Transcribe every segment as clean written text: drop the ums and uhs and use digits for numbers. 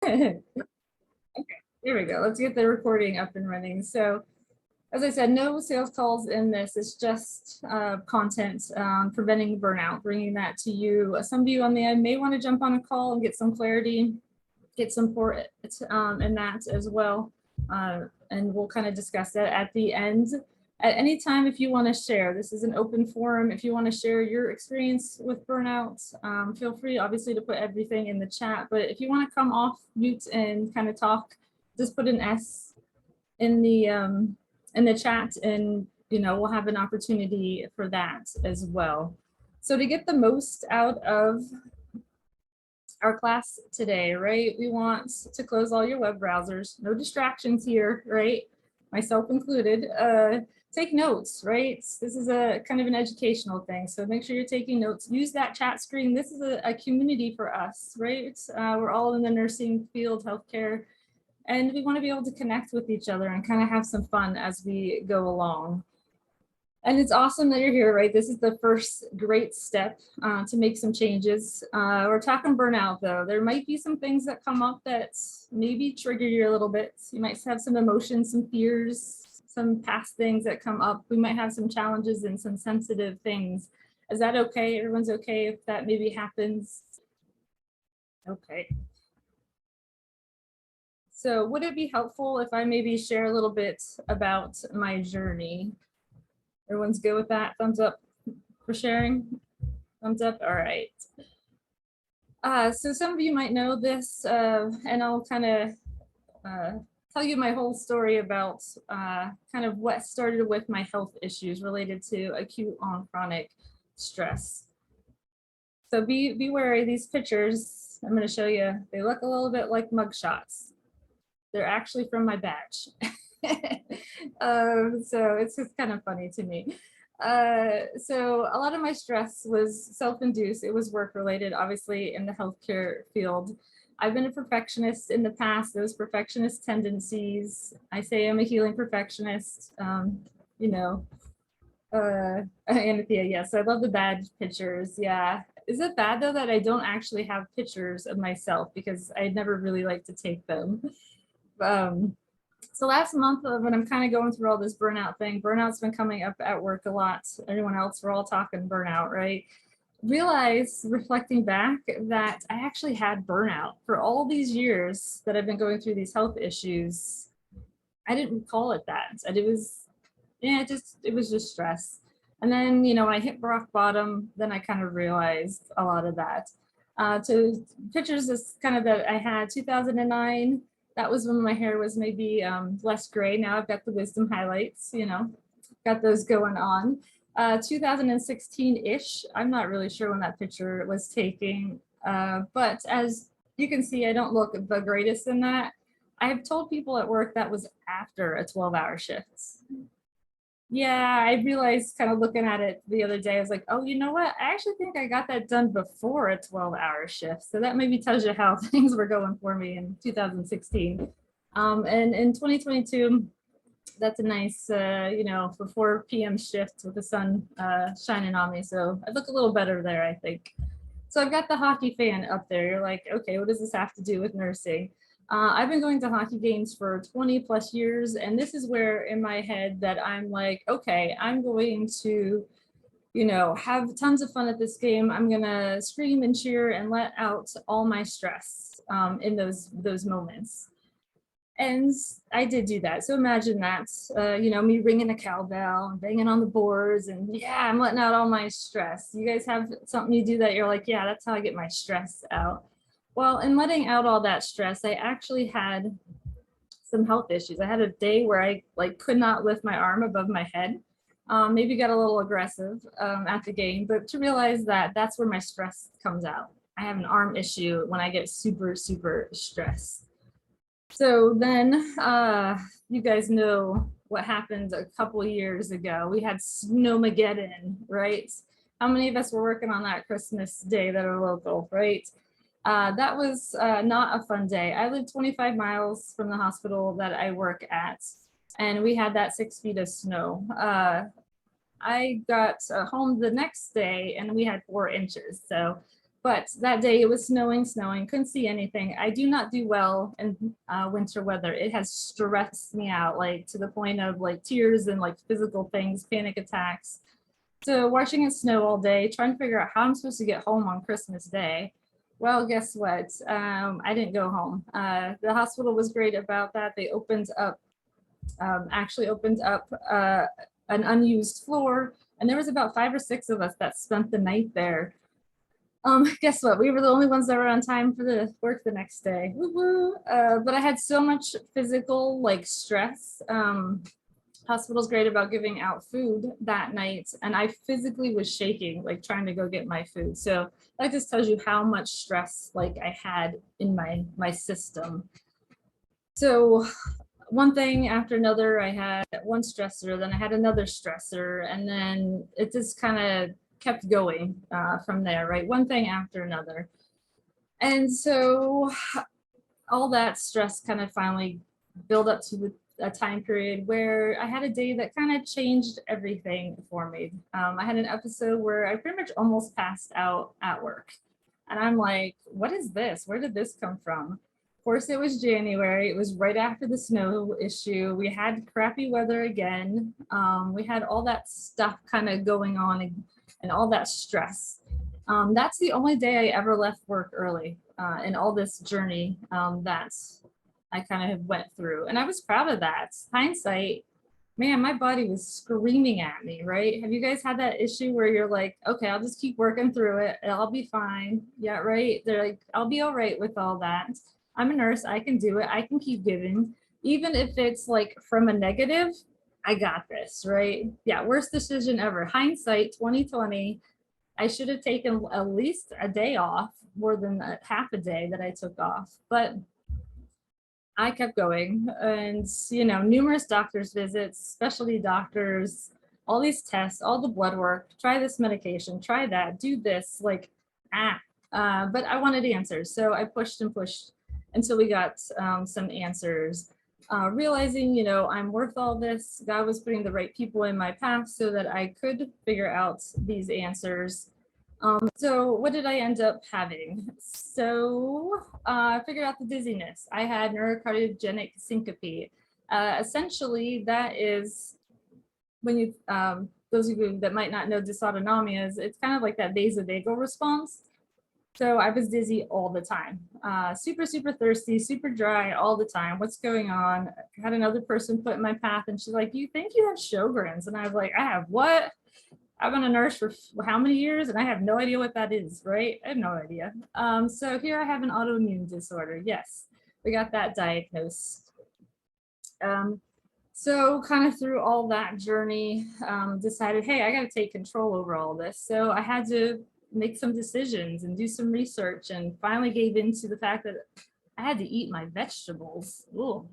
Okay, there we go. Let's get the recording up and running. So as I said, no sales calls in this. It's just content preventing burnout, bringing that to you. Some of you on the end may want to jump on a call and get some clarity, get some support in that as well. And we'll kind of discuss that at the end. At any time, if you want to share, this is an open forum. If you want to share your experience with burnout, feel free, obviously, to put everything in the chat. But if you want to come off mute and kind of talk, just put an S in the chat, and we'll have an opportunity for that as well. So to get the most out of our class today, right? We want to close all your web browsers, no distractions here, right? Myself included. Take notes, right? This is a kind of an educational thing. So make sure you're taking notes. Use that chat screen. This is a community for us, right? We're all in the nursing field, healthcare, and we want to be able to connect with each other and kind of have some fun as we go along. And it's awesome that you're here, right? This is the first great step to make some changes. We're talking burnout, though. There might be some things that come up that maybe trigger you a little bit. You might have some emotions, some fears, some past things that come up. We might have some challenges and some sensitive things. Is that okay? Everyone's okay if that maybe happens? Okay. So would it be helpful if I maybe share a little bit about my journey? Everyone's good with that? Thumbs up for sharing? Thumbs up, all right. So some of you might know this, and I'll kind of tell you my whole story about kind of what started with my health issues related to acute on chronic stress. So be wary, these pictures I'm going to show you, they look a little bit like mugshots. They're actually from my badge. So it's just kind of funny to me. So a lot of my stress was self-induced. It was work-related, obviously, in the healthcare field. I've been a perfectionist in the past, those perfectionist tendencies. I say I'm a healing perfectionist, Anthea, yes, I love the badge pictures, yeah. Is it bad, though, that I don't actually have pictures of myself because I never really like to take them? So last month when I'm kind of going through all this burnout thing, burnout's been coming up at work a lot. Everyone else, we're all talking burnout, right? Realize, reflecting back, that I actually had burnout for all these years that I've been going through these health issues. I didn't call it that. It was, it was just stress. And then, when I hit rock bottom, then I kind of realized a lot of that. So pictures is kind of that I had 2009. That was when my hair was maybe less gray. Now I've got the wisdom highlights, got those going on. 2016-ish, I'm not really sure when that picture was taken, but as you can see, I don't look the greatest in that. I have told people at work that was after a 12-hour shift. Yeah, I realized kind of looking at it the other day, I was like, oh, you know what? I actually think I got that done before a 12-hour shift. So that maybe tells you how things were going for me in 2016. And in 2022, that's a nice, for 4 p.m. shift with the sun shining on me. So I look a little better there, I think. So I've got the hockey fan up there. You're like, okay, what does this have to do with nursing? I've been going to hockey games for 20 plus years, and this is where in my head that I'm like, okay, I'm going to, have tons of fun at this game. I'm gonna scream and cheer and let out all my stress in those moments. And I did do that. So imagine that, me ringing a cowbell and banging on the boards, and yeah, I'm letting out all my stress. You guys have something you do that you're like, yeah, that's how I get my stress out. Well, in letting out all that stress, I actually had some health issues. I had a day where I could not lift my arm above my head. Maybe got a little aggressive at the game, but to realize that that's where my stress comes out. I have an arm issue when I get super, super stressed. So then you guys know what happened a couple of years ago. We had Snowmageddon, right? How many of us were working on that Christmas day that are local, right? That was not a fun day. I live 25 miles from the hospital that I work at, and we had that 6 feet of snow. I got home the next day and we had 4 inches. So But that day it was snowing, couldn't see anything. I do not do well in winter weather. It has stressed me out, like to the point of like tears and like physical things, panic attacks. So watching it snow all day, trying to figure out how I'm supposed to get home on Christmas Day. Well, guess what? I didn't go home. The hospital was great about that. They actually opened up an unused floor, and there was about 5 or 6 of us that spent the night there. Guess what? We were the only ones that were on time for the work the next day. Woo-woo. But I had so much physical like stress. Hospital's great about giving out food that night, and I physically was shaking, like trying to go get my food. So that just tells you how much stress like I had in my system. So one thing after another, I had one stressor, then I had another stressor, and then it just kind of kept going from there, right? One thing after another. And so all that stress kind of finally built up to a time period where I had a day that kind of changed everything for me. I had an episode where I pretty much almost passed out at work. And I'm like, what is this? Where did this come from? Of course, it was January. It was right after the snow issue. We had crappy weather again. We had all that stuff kind of going on and all that stress. That's the only day I ever left work early in all this journey that I kind of went through. And I was proud of that. Hindsight, man, my body was screaming at me, right? Have you guys had that issue where you're like, okay, I'll just keep working through it and I'll be fine? Yeah, right. They're like, I'll be all right with all that. I'm a nurse. I can do it. I can keep giving. Even if it's like from a negative, I got this, right? Yeah, worst decision ever. Hindsight 2020. I should have taken at least a day off, more than half a day that I took off. But I kept going, and numerous doctor's visits, specialty doctors, all these tests, all the blood work, try this medication, try that, do this, like, but I wanted answers. So I pushed and pushed until we got some answers. Realizing, I'm worth all this. God was putting the right people in my path so that I could figure out these answers. So what did I end up having? So I figured out the dizziness. I had neurocardiogenic syncope. Essentially, that is when you, those of you that might not know dysautonomias, it's kind of like that vasovagal response. So I was dizzy all the time, super, super thirsty, super dry all the time. What's going on? I had another person put in my path and she's like, you think you have Sjogren's? And I was like, I have what? I've been a nurse for how many years and I have no idea what that is, right? I have no idea. So here I have an autoimmune disorder. Yes, we got that diagnosed. So kind of through all that journey, decided, hey, I got to take control over all this. So I had to make some decisions and do some research, and finally gave into the fact that I had to eat my vegetables. Ooh.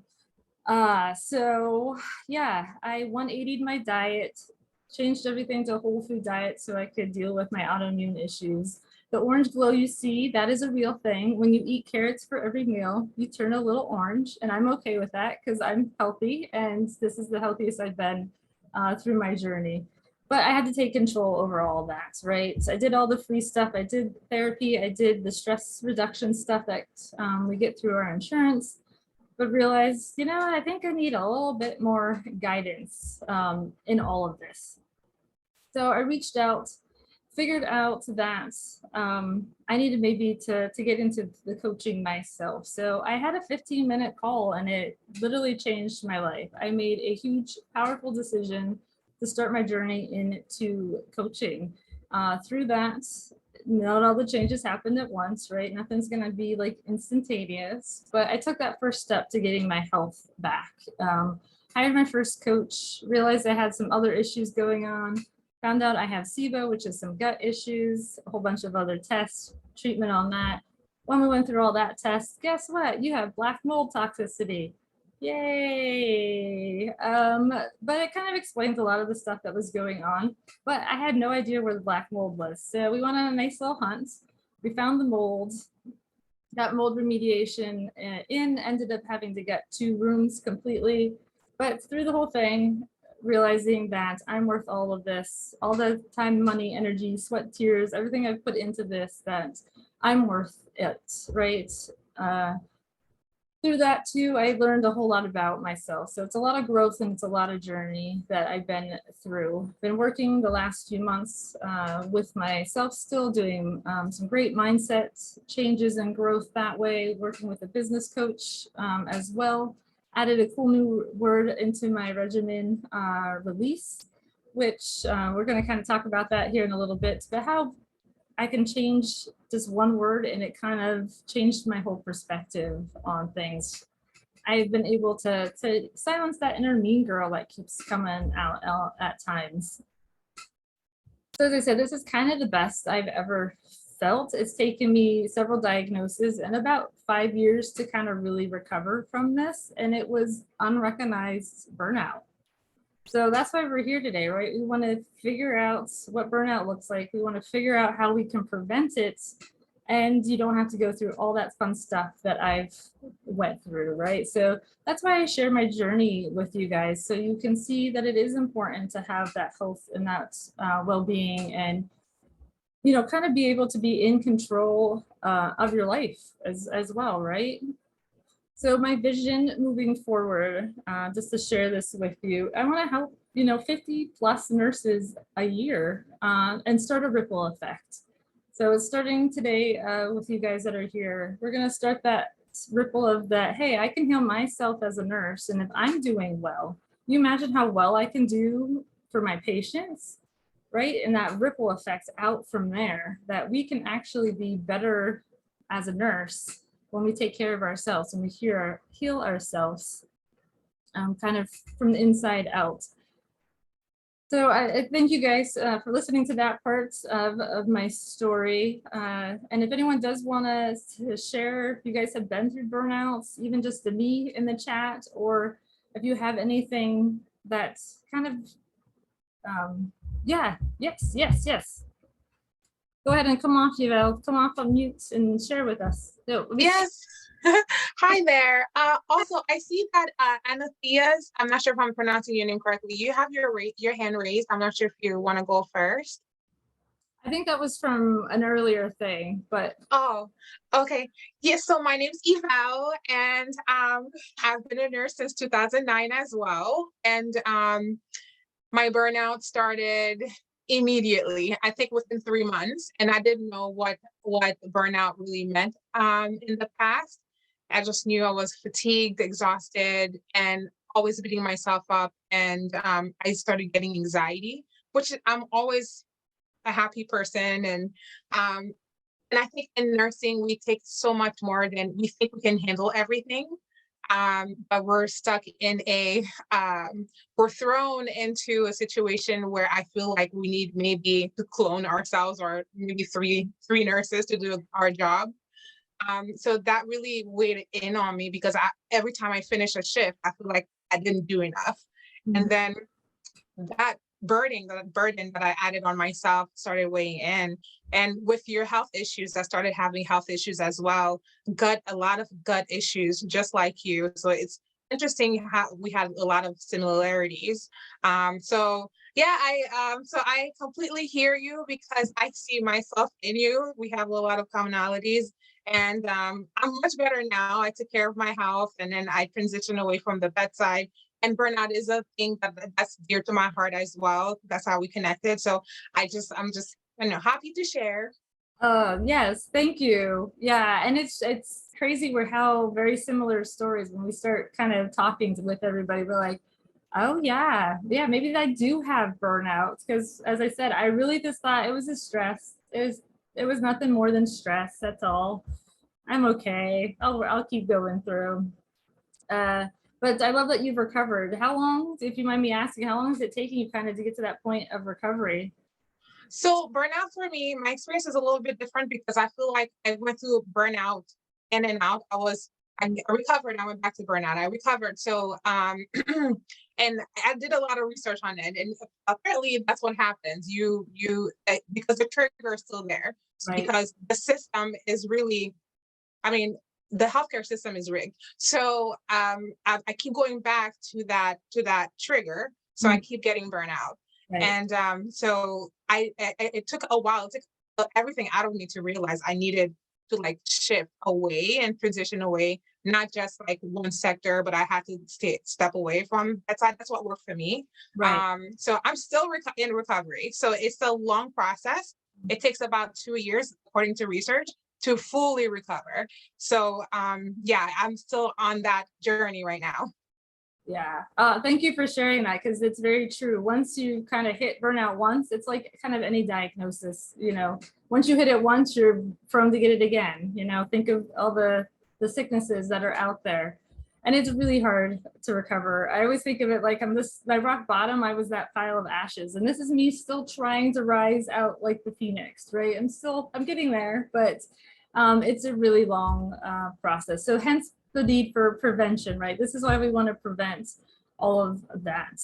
So yeah, I 180'd my diet, changed everything to a whole food diet so I could deal with my autoimmune issues. The orange glow you see, that is a real thing. When you eat carrots for every meal, you turn a little orange, and I'm okay with that because I'm healthy, and this is the healthiest I've been through my journey. But I had to take control over all that, right? So I did all the free stuff. I did therapy. I did the stress reduction stuff that we get through our insurance, but realized, I think I need a little bit more guidance in all of this. So I reached out, figured out that I needed maybe to get into the coaching myself. So I had a 15-minute call and it literally changed my life. I made a huge, powerful decision to start my journey into coaching. Through that, not all the changes happened at once, right? Nothing's going to be like instantaneous, but I took that first step to getting my health back. Hired my first coach, realized I had some other issues going on, found out I have SIBO, which is some gut issues, a whole bunch of other tests, treatment on that. When we went through all that tests, guess what? You have black mold toxicity. Yay. But it kind of explains a lot of the stuff that was going on, but I had no idea where the black mold was. So we went on a nice little hunt. We found the mold, got mold remediation ended up having to get 2 rooms completely. But through the whole thing, realizing that I'm worth all of this, all the time, money, energy, sweat, tears, everything I've put into this, that I'm worth it, right? Uh, Through that too, I learned a whole lot about myself. So it's a lot of growth and it's a lot of journey that I've been through. Been working the last few months with myself, still doing some great mindset changes and growth that way. Working with a business coach as well. Added a cool new word into my regimen, release, which we're going to kind of talk about that here in a little bit. But how I can change just one word and it kind of changed my whole perspective on things. I've been able to silence that inner mean girl that keeps coming out at times. So as I said, this is kind of the best I've ever felt. It's taken me several diagnoses and about 5 years to kind of really recover from this. And it was unrecognized burnout. So that's why we're here today, right? We want to figure out what burnout looks like. We want to figure out how we can prevent it. And you don't have to go through all that fun stuff that I've went through, right? So that's why I share my journey with you guys. So you can see that it is important to have that health and that well-being and, kind of be able to be in control of your life as well, right? So my vision moving forward, just to share this with you, I want to help 50 plus nurses a year and start a ripple effect. So it's starting today with you guys that are here. We're going to start that ripple of that. Hey, I can heal myself as a nurse, and if I'm doing well, you imagine how well I can do for my patients, right? And that ripple effect out from there, that we can actually be better as a nurse when we take care of ourselves and we heal ourselves kind of from the inside out. So I thank you guys for listening to that part of my story. And if anyone does want to share, if you guys have been through burnouts, even just to me in the chat, or if you have anything that's kind of, yes. Go ahead and come off, Yvel. Come off on mute and share with us. So, Yes. Hi there. Also, I see that Anathea's, I'm not sure if I'm pronouncing your name correctly. You have your hand raised. I'm not sure if you want to go first. I think that was from an earlier thing, but Oh, okay. Yes, so my name's Eval, and I've been a nurse since 2009 as well. And my burnout started immediately, I think within 3 months, and I didn't know what burnout really meant in the past. I just knew I was fatigued, exhausted, and always beating myself up. And I started getting anxiety, which I'm always a happy person. And I think in nursing, we take so much more than we think we can handle everything. But we're stuck in we're thrown into a situation where I feel like we need maybe to clone ourselves or maybe three nurses to do our job. So that really weighed in on me because every time I finish a shift, I feel like I didn't do enough. And then that burden that I added on myself started weighing in. And with your health issues, I started having health issues as well. A lot of gut issues, just like you. So it's interesting how we had a lot of similarities. So yeah, I completely hear you because I see myself in you. We have a lot of commonalities. And I'm much better now. I took care of my health and then I transitioned away from the bedside, and burnout is a thing that's dear to my heart as well. That's how we connected. So I'm just happy to share. yes, thank you. Yeah, and it's crazy we're how very similar stories when we start kind of talking with everybody. We're like, oh yeah, maybe I do have burnout because, as I said, I really just thought it was a stress. It was nothing more than stress. That's all. I'm okay. I'll keep going through. Uh, but I love that you've recovered. How long, if you mind me asking, how long is it taking you kind of to get to that point of recovery? So burnout for me, my experience is a little bit different because I feel like I went through burnout in and out. I recovered. I went back to burnout. I recovered. So and I did a lot of research on it, and apparently that's what happens. Because the trigger is still there. Right. Because the system is really, I mean, the healthcare system is rigged. So I keep going back to that trigger. So I keep getting burnout. Right. And so it took a while. It took everything out of me to realize I needed to like shift away and transition away, not just like one sector, but I had to step away from that side. That's what worked for me. Right. So I'm still in recovery. So it's a long process. It takes about 2 years, according to research, to fully recover. So yeah, I'm still on that journey right now. Yeah. Thank you for sharing that, because it's very true. Once you kind of hit burnout once, it's like kind of any diagnosis, once you hit it once, you're prone to get it again. Think of all the sicknesses that are out there. And it's really hard to recover. I always think of it like my rock bottom, I was that pile of ashes. And this is me still trying to rise out like the phoenix, right? I'm getting there, but it's a really long process. So hence the need for prevention, right? This is why we want to prevent all of that.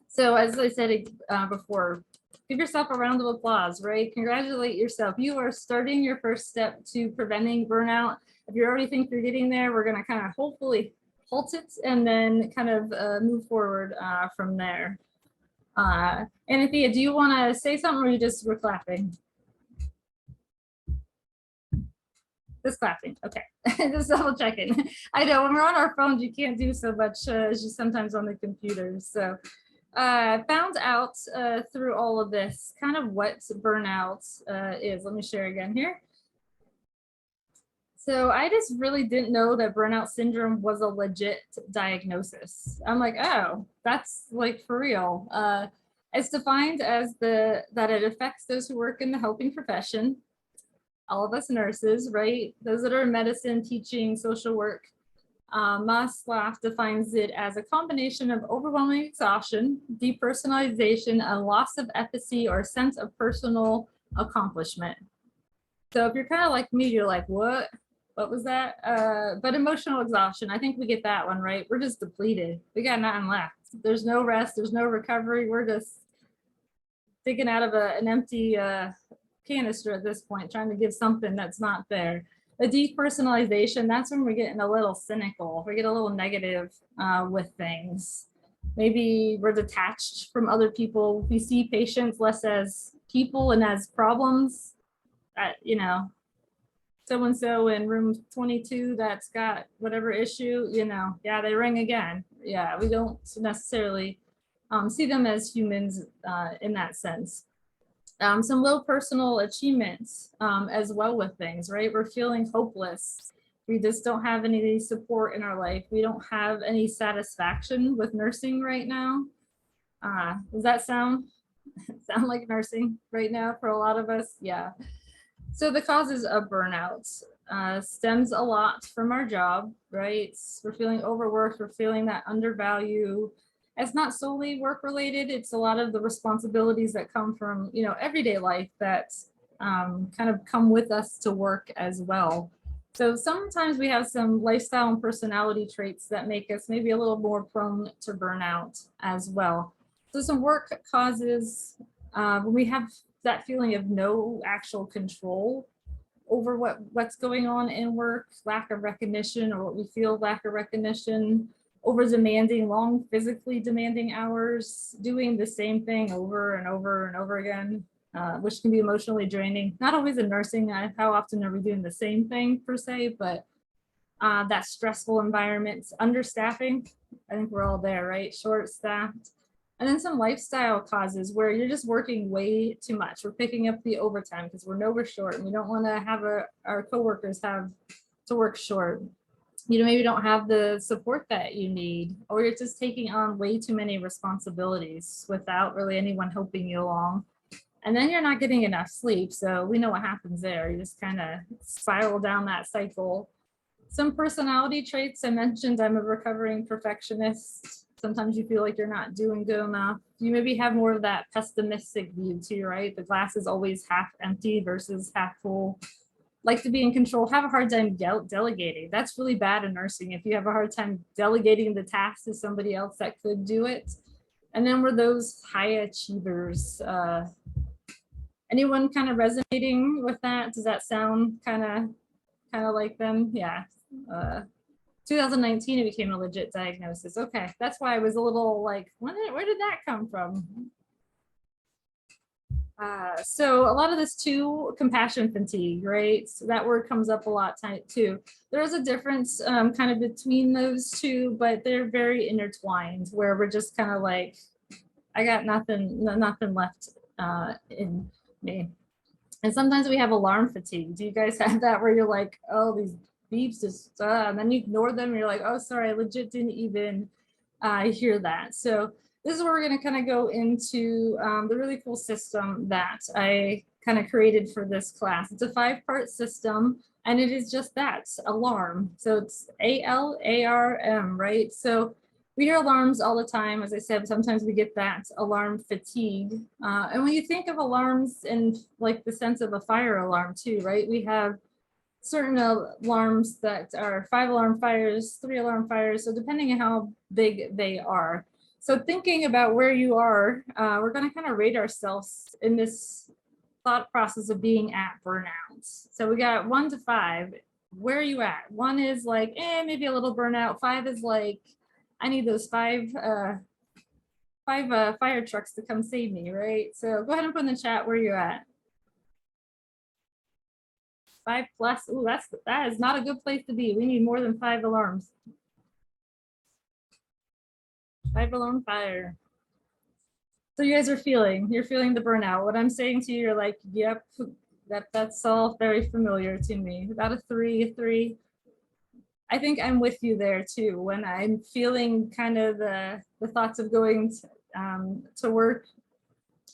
So as I said before, give yourself a round of applause, right? Congratulate yourself. You are starting your first step to preventing burnout. If you already think you're getting there, we're going to kind of hopefully halt it and then kind of move forward from there. Anthea, do you want to say something, or you just were clapping? Just clapping. Okay. Just double checking. I know when we're on our phones, you can't do so much as you sometimes on the computers. So found out through all of this kind of what burnout is. Let me share again here. So I just really didn't know that burnout syndrome was a legit diagnosis. I'm like, oh, that's like for real. It's defined as that it affects those who work in the helping profession, all of us nurses, right? Those that are in medicine, teaching, social work. Maslach defines it as a combination of overwhelming exhaustion, depersonalization, a loss of empathy, or sense of personal accomplishment. So if you're kind of like me, you're like, what? What was that? But emotional exhaustion, I think we get that one, right? We're just depleted. We got nothing left. There's no rest. There's no recovery. We're just digging out of an empty canister at this point, trying to give something that's not there. The depersonalization, that's when we're getting a little cynical. We get a little negative with things. Maybe we're detached from other people. We see patients less as people and as problems. So-and-so in room 22 that's got whatever issue, yeah, they ring again. Yeah, we don't necessarily see them as humans in that sense. Some low personal achievements as well with things, right? We're feeling hopeless. We just don't have any support in our life. We don't have any satisfaction with nursing right now. Does that sound like nursing right now for a lot of us? Yeah. So the causes of burnout stems a lot from our job, right? We're feeling overworked. We're feeling that undervalue. It's not solely work related. It's a lot of the responsibilities that come from, everyday life that kind of come with us to work as well. So sometimes we have some lifestyle and personality traits that make us maybe a little more prone to burnout as well. So some work causes when we have that feeling of no actual control over what's going on in work, lack of recognition, or what we feel lack of recognition, over demanding, long physically demanding hours, doing the same thing over and over and over again, which can be emotionally draining. Not always in nursing. How often are we doing the same thing per se, but that stressful environment, understaffing. I think we're all there, right? Short staffed. And then some lifestyle causes where you're just working way too much. We're picking up the overtime because we're short, and we don't want to have our coworkers have to work short. Maybe don't have the support that you need, or you're just taking on way too many responsibilities without really anyone helping you along. And then you're not getting enough sleep. So we know what happens there. You just kind of spiral down that cycle. Some personality traits I mentioned. I'm a recovering perfectionist. Sometimes you feel like you're not doing good enough. You maybe have more of that pessimistic view too, right? The glass is always half empty versus half full. Like to be in control, have a hard time delegating. That's really bad in nursing. If you have a hard time delegating the task to somebody else that could do it. And then we're those high achievers. Anyone kind of resonating with that? Does that sound kind of like them? Yeah. 2019, it became a legit diagnosis. Okay, that's why I was a little like, where did that come from? So a lot of this too, compassion fatigue, right? So that word comes up a lot too. There's a difference kind of between those two, but they're very intertwined where we're just kind of like, I got nothing left in me. And sometimes we have alarm fatigue. Do you guys have that where you're like, oh, these beeps just, and then you ignore them and you're like, oh, sorry, I legit didn't even hear that. So this is where we're going to kind of go into the really cool system that I kind of created for this class. It's a 5-part system, and it is just that, alarm. So it's ALARM, right? So we hear alarms all the time. As I said, sometimes we get that alarm fatigue. And when you think of alarms in like the sense of a fire alarm too, right? We have certain alarms that are 5-alarm fires, 3-alarm fires. So depending on how big they are. So thinking about where you are, we're going to kind of rate ourselves in this thought process of being at burnout. So we got 1 to 5. Where are you at? 1 is like, maybe a little burnout. 5 is like, I need those five fire trucks to come save me, right? So go ahead and put in the chat where you're at. 5 plus. Ooh, that is not a good place to be. We need more than 5 alarms. 5-alarm fire. So you guys are you're feeling the burnout. What I'm saying to you, you're like, yep, that's all very familiar to me. About a 3. I think I'm with you there too. When I'm feeling kind of the thoughts of going to work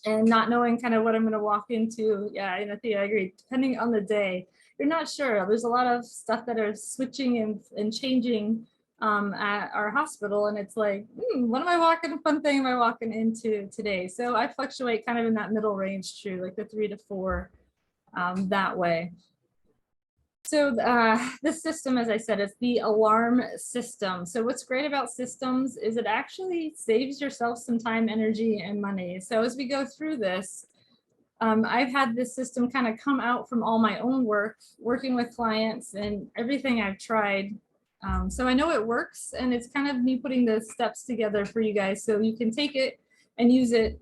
and not knowing kind of what I'm going to walk into. Yeah, I agree. Depending on the day, you're not sure. There's a lot of stuff that are switching and changing at our hospital. And it's like, what fun thing am I walking into today? So I fluctuate kind of in that middle range too, like the 3 to 4 that way. So this system, as I said, is the alarm system. So what's great about systems is it actually saves yourself some time, energy, and money. So as we go through this, I've had this system kind of come out from all my own work, working with clients and everything I've tried. So I know it works, and it's kind of me putting the steps together for you guys so you can take it and use it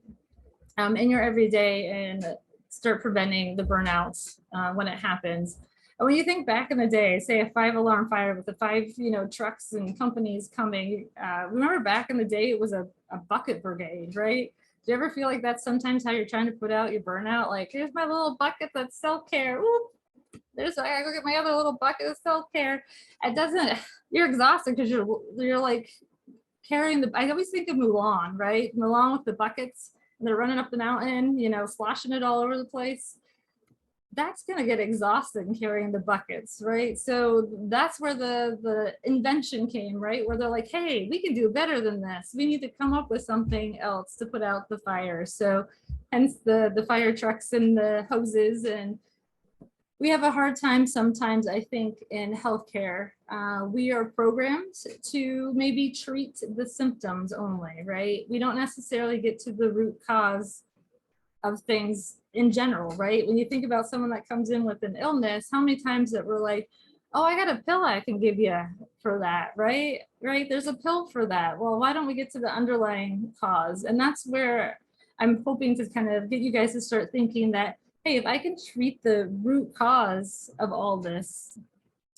in your everyday and start preventing the burnouts when it happens. And when you think back in the day, say a 5-alarm fire with the 5, trucks and companies coming, remember back in the day, it was a bucket brigade, right? Do you ever feel like that's sometimes how you're trying to put out your burnout? Like, here's my little bucket that's self-care. I gotta go get my other little bucket of self-care. It doesn't, you're exhausted because you're like carrying I always think of Mulan, right? Mulan with the buckets, and they're running up the mountain, sloshing it all over the place. That's going to get exhausting carrying the buckets, right? So that's where the invention came, right? Where they're like, hey, we can do better than this. We need to come up with something else to put out the fire. So hence the fire trucks and the hoses. And we have a hard time sometimes, I think, in healthcare. We are programmed to maybe treat the symptoms only, right? We don't necessarily get to the root cause of things in general, right? When you think about someone that comes in with an illness, how many times that we're like, oh, I got a pill I can give you for that, right? Right? There's a pill for that. Well, why don't we get to the underlying cause? And that's where I'm hoping to kind of get you guys to start thinking that, hey, if I can treat the root cause of all this,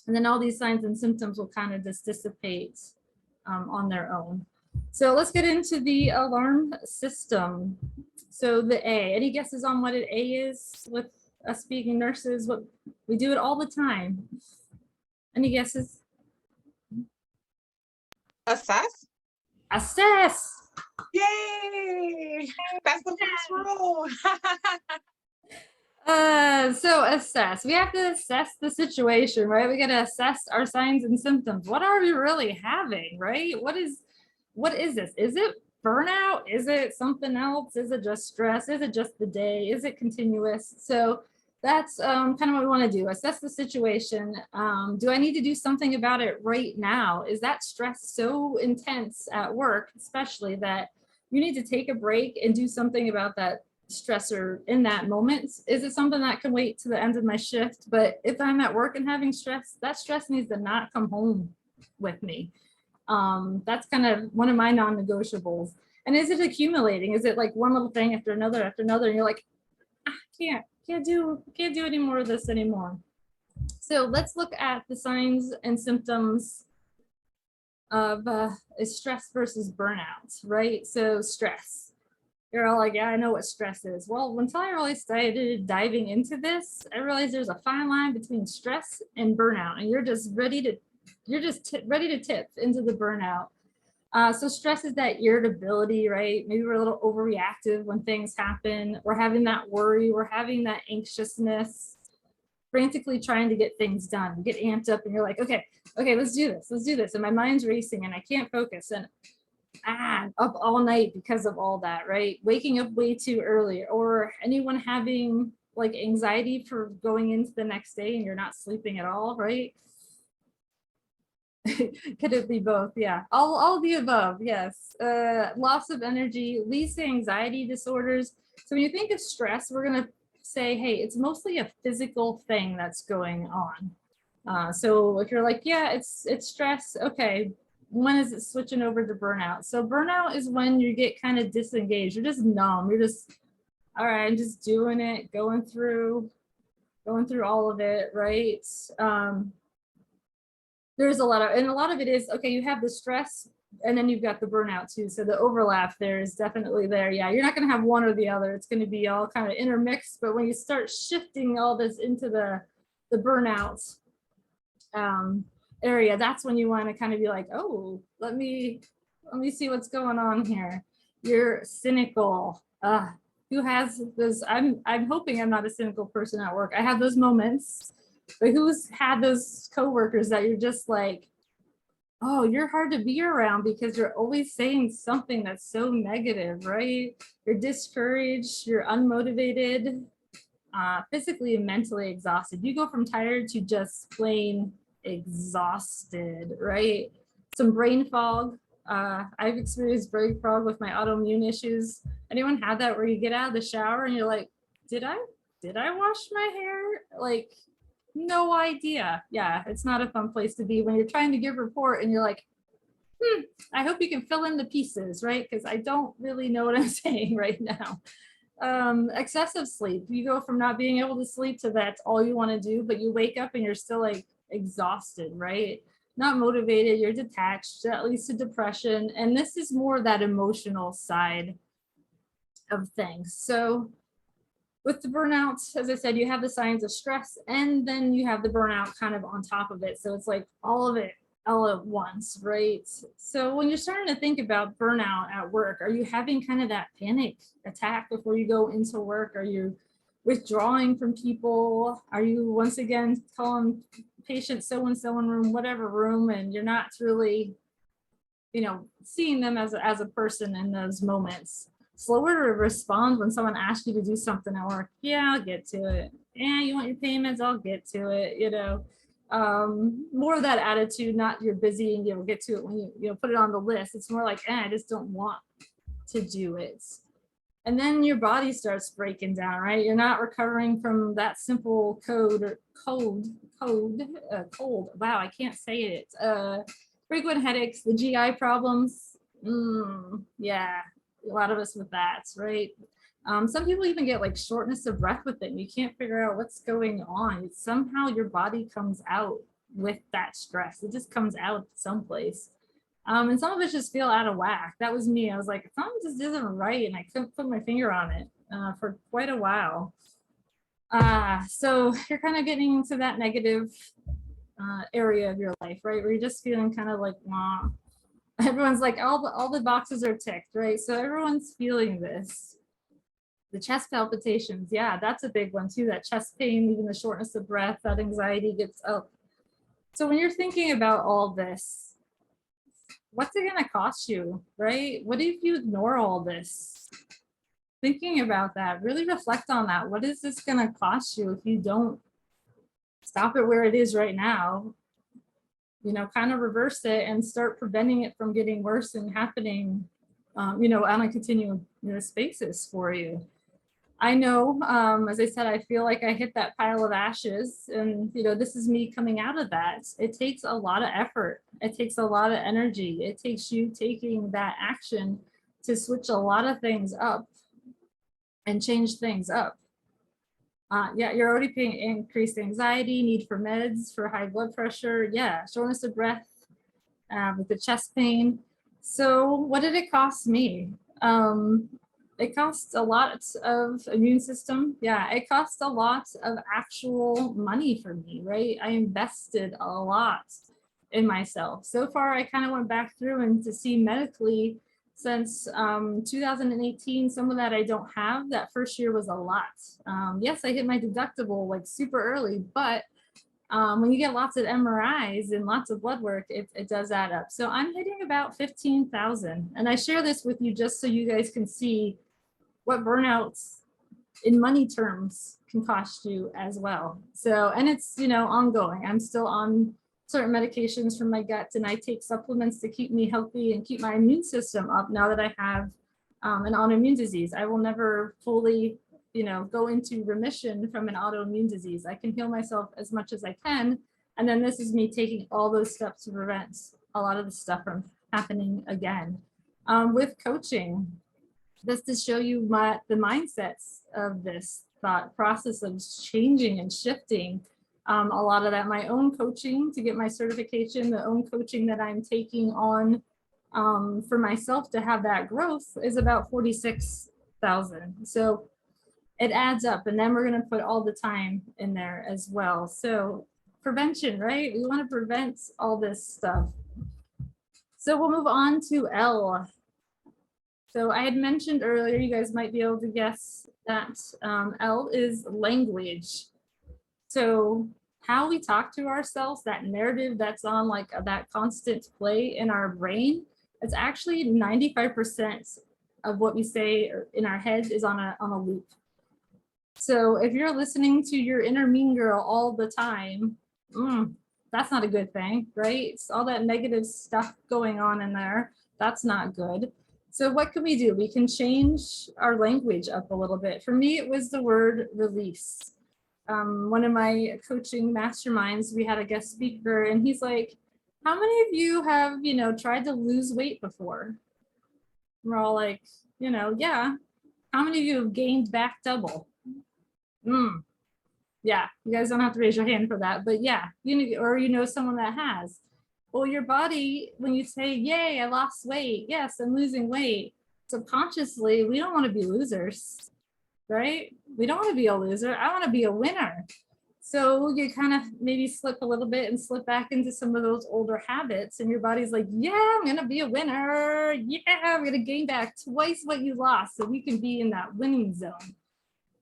and then all these signs and symptoms will kind of just dissipate on their own. So let's get into the alarm system. So the A, any guesses on what an A is with us being nurses? What we do it all the time. Any guesses? Assess. Assess. Yay! That's the first rule. So assess. We have to assess the situation, right? We got to assess our signs and symptoms. What are we really having, right? What is this? Is it burnout? Is it something else? Is it just stress? Is it just the day? Is it continuous? So that's kind of what we want to do. Assess the situation. Do I need to do something about it right now? Is that stress so intense at work, especially that you need to take a break and do something about that stressor in that moment? Is it something that can wait to the end of my shift? But if I'm at work and having stress, that stress needs to not come home with me. That's kind of one of my non-negotiables. And is it accumulating? Is it like one little thing after another, and you're like, can't do any more of this anymore. So let's look at the signs and symptoms of stress versus burnout, right? So stress. You're all like, yeah, I know what stress is. Well, until I really started diving into this, I realized there's a fine line between stress and burnout, and you're just ready to ready to tip into the burnout. So stress is that irritability, right? Maybe we're a little overreactive when things happen. We're having that worry. We're having that anxiousness, frantically trying to get things done. You get amped up and you're like, okay, let's do this. Let's do this. And my mind's racing and I can't focus. And up all night because of all that, right? Waking up way too early, or anyone having like anxiety for going into the next day and you're not sleeping at all, right? Could it be both? Yeah, all of the above. Yes. Loss of energy leads to anxiety disorders. So when you think of stress, we're gonna say, hey, it's mostly a physical thing that's going on. So if you're like, yeah, it's stress, okay, when is it switching over to burnout? So burnout is when you get kind of disengaged. You're just numb. You're just, all right, I'm just doing it, going through all of it, right? There's a lot of it is, okay, you have the stress and then you've got the burnout too. So the overlap there is definitely there. Yeah, you're not going to have one or the other. It's going to be all kind of intermixed. But when you start shifting all this into the burnout area, that's when you want to kind of be like, oh, let me see what's going on here. You're cynical. Who has those? I'm hoping I'm not a cynical person at work. I have those moments, but who's had those coworkers that you're just like, oh, you're hard to be around because you're always saying something that's so negative, right? You're discouraged, you're unmotivated, physically and mentally exhausted. You go from tired to just plain exhausted, right? Some brain fog. I've experienced brain fog with my autoimmune issues. Anyone had that where you get out of the shower and you're like, did I wash my hair? Like, no idea. Yeah, it's not a fun place to be when you're trying to give a report and you're like, I hope you can fill in the pieces, right? Because I don't really know what I'm saying right now. Excessive sleep. You go from not being able to sleep to that's all you want to do, but you wake up and you're still like exhausted, right? Not motivated, you're detached. That leads to depression. And this is more that emotional side of things. So with the burnout, as I said, you have the signs of stress and then you have the burnout kind of on top of it. So it's like all of it all at once, right? So when you're starting to think about burnout at work, are you having kind of that panic attack before you go into work? Are you withdrawing from people? Are you once again calling patient so-and-so in room, whatever room, and you're not really, seeing them as a person in those moments? Slower to respond when someone asks you to do something at work. Yeah, I'll get to it. Yeah, you want your payments? I'll get to it. More of that attitude, not you're busy and you'll get to it when you put it on the list. It's more like, I just don't want to do it. And then your body starts breaking down, right? You're not recovering from that simple cold. Wow, I can't say it. Frequent headaches, the GI problems. Yeah, a lot of us with that, right? Some people even get like shortness of breath with it. And you can't figure out what's going on. Somehow your body comes out with that stress. It just comes out someplace. And some of us just feel out of whack. That was me. I was like, something just isn't right. And I couldn't put my finger on it for quite a while. So you're kind of getting into that negative area of your life, right? Where you're just feeling kind of like, nah. Everyone's like, all the boxes are ticked, right? So everyone's feeling this. The chest palpitations, yeah, that's a big one too. That chest pain, even the shortness of breath, that anxiety gets up. So when you're thinking about all this, what's it going to cost you, right? What if you ignore all this? Thinking about that, really reflect on that. What is this going to cost you if you don't stop it where it is right now? Kind of reverse it and start preventing it from getting worse and happening, on a continual basis for you. I know, as I said, I feel like I hit that pile of ashes and, this is me coming out of that. It takes a lot of effort. It takes a lot of energy. It takes you taking that action to switch a lot of things up and change things up. Yeah, you're already paying increased anxiety, need for meds for high blood pressure. Yeah, shortness of breath, with the chest pain. So what did it cost me? It cost a lot of immune system. Yeah, it cost a lot of actual money for me, right? I invested a lot in myself. So far, I kind of went back through and to see medically since 2018, some of that I don't have. That first year was a lot. Yes, I hit my deductible like super early, but when you get lots of MRIs and lots of blood work, it does add up. So I'm hitting about 15,000. And I share this with you just so you guys can see what burnouts in money terms can cost you as well. So, and it's, ongoing. I'm still on certain medications for my gut, and I take supplements to keep me healthy and keep my immune system up now that I have an autoimmune disease. I will never fully go into remission from an autoimmune disease. I can heal myself as much as I can. And then this is me taking all those steps to prevent a lot of the stuff from happening again. With coaching, just to show you the mindsets of this thought process of changing and shifting. A lot of that, my own coaching to get my certification, the own coaching that I'm taking on for myself to have that growth is about 46,000. So it adds up, and then we're going to put all the time in there as well. So prevention, right? We want to prevent all this stuff. So we'll move on to L. So I had mentioned earlier, you guys might be able to guess that L is language. So how we talk to ourselves, that narrative that's on like that constant play in our brain, it's actually 95% of what we say in our heads is on a loop. So if you're listening to your inner mean girl all the time, that's not a good thing, right? It's all that negative stuff going on in there. That's not good. So what can we do? We can change our language up a little bit. For me, it was the word release. One of my coaching masterminds, we had a guest speaker, and he's like, how many of you have, tried to lose weight before? We're all like, yeah. How many of you have gained back double? Yeah, you guys don't have to raise your hand for that, but yeah, or someone that has. Well, your body, when you say, yay, I lost weight, yes, I'm losing weight, subconsciously, we don't want to be losers, right? We don't want to be a loser. I want to be a winner. So you kind of maybe slip a little bit and slip back into some of those older habits, and your body's like, yeah, I'm going to be a winner. Yeah, I'm going to gain back twice what you lost so we can be in that winning zone.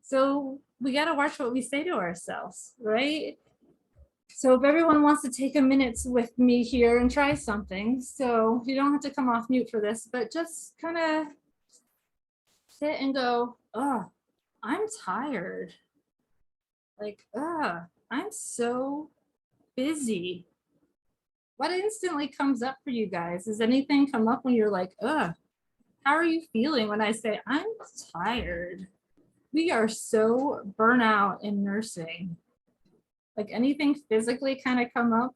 So we got to watch what we say to ourselves, right? So if everyone wants to take a minute with me here and try something, so you don't have to come off mute for this, but just kind of sit and go, oh, I'm tired. Like, I'm so busy. What instantly comes up for you guys? Does anything come up when you're like, how are you feeling when I say I'm tired? We are so burnout in nursing. Like anything physically kind of come up,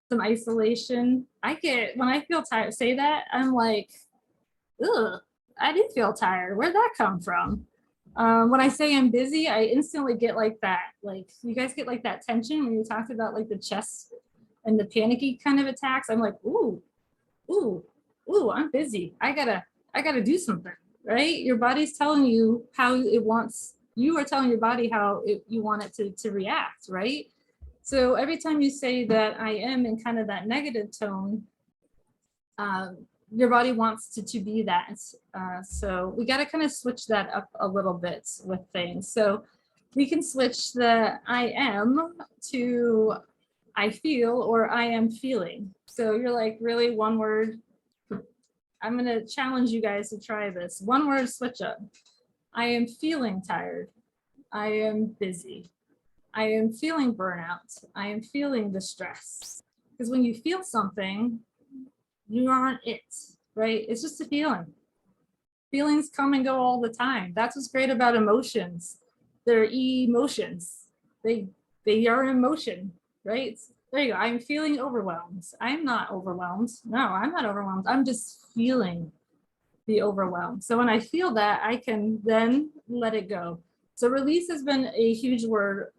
some isolation. When I feel tired, say that, I'm like, ugh, I do feel tired. Where'd that come from? When I say I'm busy, I instantly get like that. Like you guys get like that tension when you talked about like the chest and the panicky kind of attacks. I'm like, ooh, I'm busy. I gotta do something, right? Your body's telling you how it wants. You are telling your body how you want it to react, right? So every time you say that I am in kind of that negative tone, your body wants to be that. So we got to kind of switch that up a little bit with things. So we can switch the I am to I feel or I am feeling. So you're like, really, one word? I'm going to challenge you guys to try this. One word switch up. I am feeling tired. I am busy. I am feeling burnout. I am feeling the stress. Because when you feel something, you aren't it, right? It's just a feeling. Feelings come and go all the time. That's what's great about emotions. They're emotions. They are an emotion, right? There you go. I'm feeling overwhelmed. I'm not overwhelmed. No, I'm not overwhelmed. I'm just feeling the overwhelm. So when I feel that, I can then let it go. So release has been a huge word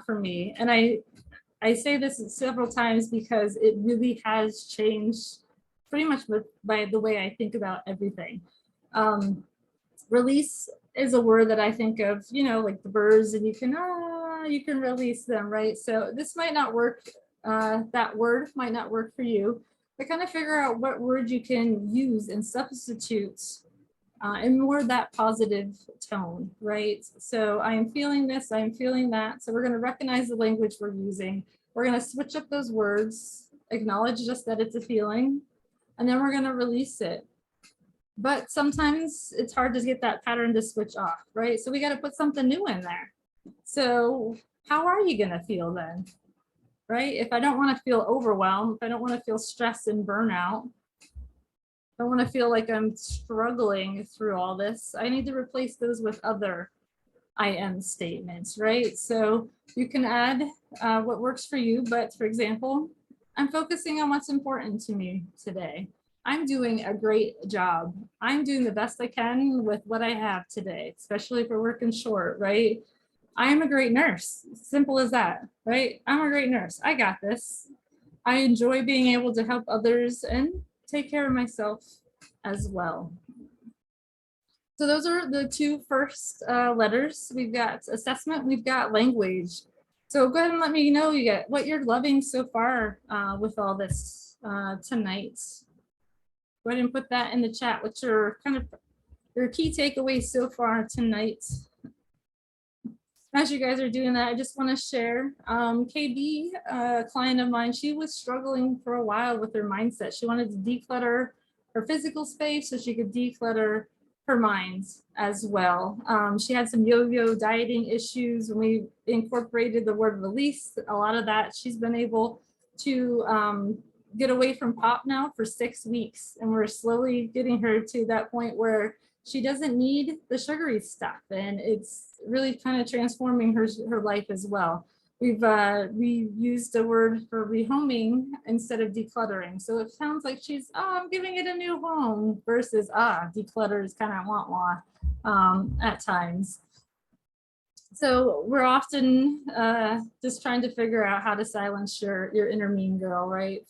for me. And I say this several times because it really has changed pretty much by the way I think about everything. Release is a word that I think of, you know, like the birds, and you can release them, right? So this might not work. That word might not work for you, but kind of figure out what word you can use and substitute in more that positive tone, right? So I'm feeling this, I'm feeling that. So we're going to recognize the language we're using. We're going to switch up those words, acknowledge just that it's a feeling, and then we're going to release it. But sometimes it's hard to get that pattern to switch off, right? So we got to put something new in there. So how are you going to feel then? Right? If I don't want to feel overwhelmed, if I don't want to feel stress and burnout, I want to feel like I'm struggling through all this, I need to replace those with other I am statements, right? So you can add what works for you, but for example, I'm focusing on what's important to me today. I'm doing a great job. I'm doing the best I can with what I have today, especially if we're working short, right? I am a great nurse. Simple as that, right? I'm a great nurse. I got this. I enjoy being able to help others and take care of myself as well. So those are the two first letters. We've got assessment, we've got language. So go ahead and let me know you get what you're loving so far with all this tonight. Go ahead and put that in the chat. What's your kind of your key takeaways so far tonight? As you guys are doing that, I just want to share KB, a client of mine, she was struggling for a while with her mindset. She wanted to declutter her physical space so she could declutter her mind as well. She had some yo-yo dieting issues. When we incorporated the word release, a lot of that, she's been able to get away from pop now for 6 weeks. And we're slowly getting her to that point where she doesn't need the sugary stuff, and it's really kind of transforming her life as well. We used the word for rehoming instead of decluttering, so it sounds like she's I'm giving it a new home versus declutter is kind of wah at times. So we're often just trying to figure out how to silence your inner mean girl, right?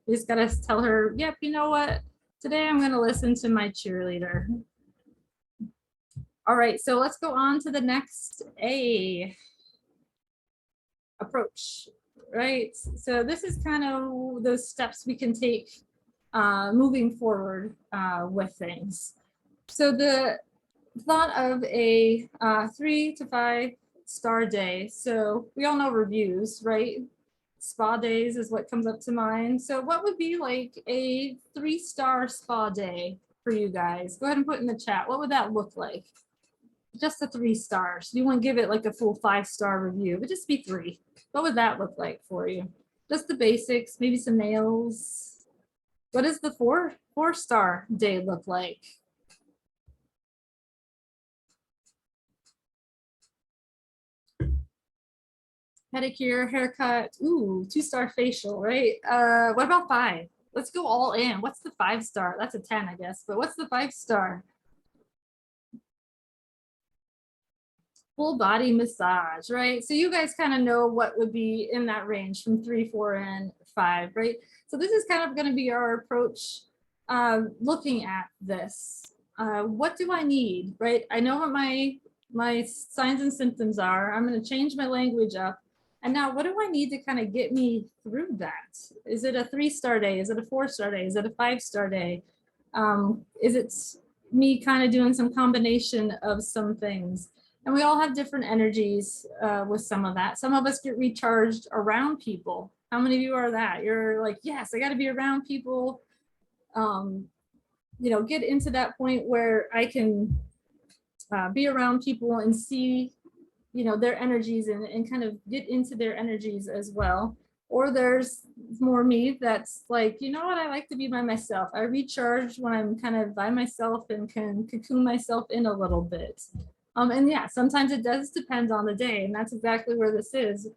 We just gotta tell her, yep, you know what? Today I'm gonna listen to my cheerleader. All right, so let's go on to the next A, approach, right? So this is kind of those steps we can take moving forward with things. So the thought of a 3 to 5 star day. So we all know reviews, right? Spa days is what comes up to mind. So what would be like a 3-star spa day for you guys? Go ahead and put in the chat. What would that look like? Just a 3 stars. You want to give it like a full 5-star review, but just be 3. What would that look like for you? Just the basics, maybe some nails. What does the 4-star day look like? Pedicure, haircut, ooh, 2-star facial, right? What about 5? Let's go all in. What's the 5-star? That's a 10, I guess, but what's the 5-star? Full body massage, right? So you guys kind of know what would be in that range from 3, 4, and 5, right? So this is kind of going to be our approach looking at this. What do I need, right? I know what my signs and symptoms are. I'm going to change my language up. And now what do I need to kind of get me through that? Is it a 3-star day? Is it a 4-star day? Is it a 5-star day? Is it me kind of doing some combination of some things? And we all have different energies with some of that. Some of us get recharged around people. How many of you are that? You're like, yes, I got to be around people. You know, get into that point where I can be around people and see, you know, their energies and kind of get into their energies as well. Or there's more me that's like, you know what, I like to be by myself. I recharge when I'm kind of by myself and can cocoon myself in a little bit. And yeah, sometimes it does depend on the day, and that's exactly where this is.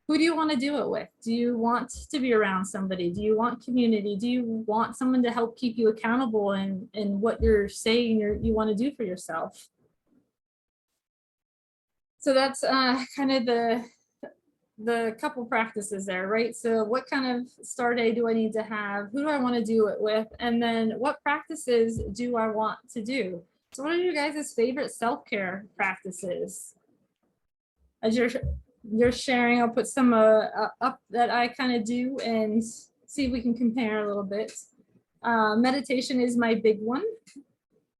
Who do you want to do it with? Do you want to be around somebody? Do you want community? Do you want someone to help keep you accountable in what you're saying you want to do for yourself? So that's kind of the couple practices there, right? So what kind of star day do I need to have? Who do I want to do it with? And then what practices do I want to do? So what are you guys' favorite self-care practices? As you're sharing, I'll put some up that I kind of do and see if we can compare a little bit. Meditation is my big one.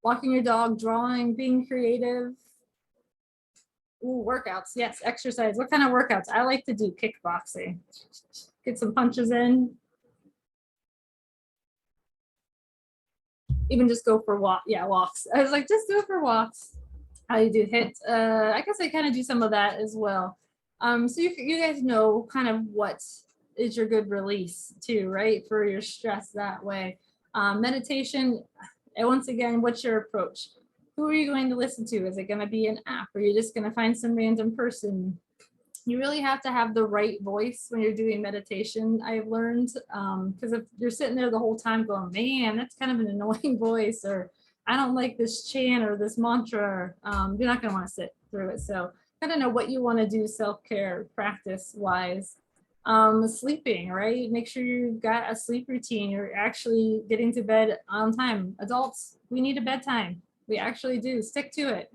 Walking your dog, drawing, being creative. Ooh, workouts, yes, exercise. What kind of workouts? I like to do kickboxing. Get some punches in. Even just go for walks. I was like, just do it for walks. How you do HIIT. I guess I kind of do some of that as well. So you guys know kind of what is your good release too, right? For your stress that way. Meditation, and once again, what's your approach? Who are you going to listen to? Is it going to be an app, or you're just going to find some random person? You really have to have the right voice when you're doing meditation, I've learned, because if you're sitting there the whole time going, man, that's kind of an annoying voice, or I don't like this chant or this mantra, you're not going to want to sit through it. So kind of know what you want to do self-care practice wise. Sleeping, right? Make sure you've got a sleep routine. You're actually getting to bed on time. Adults, we need a bedtime. We actually do. Stick to it.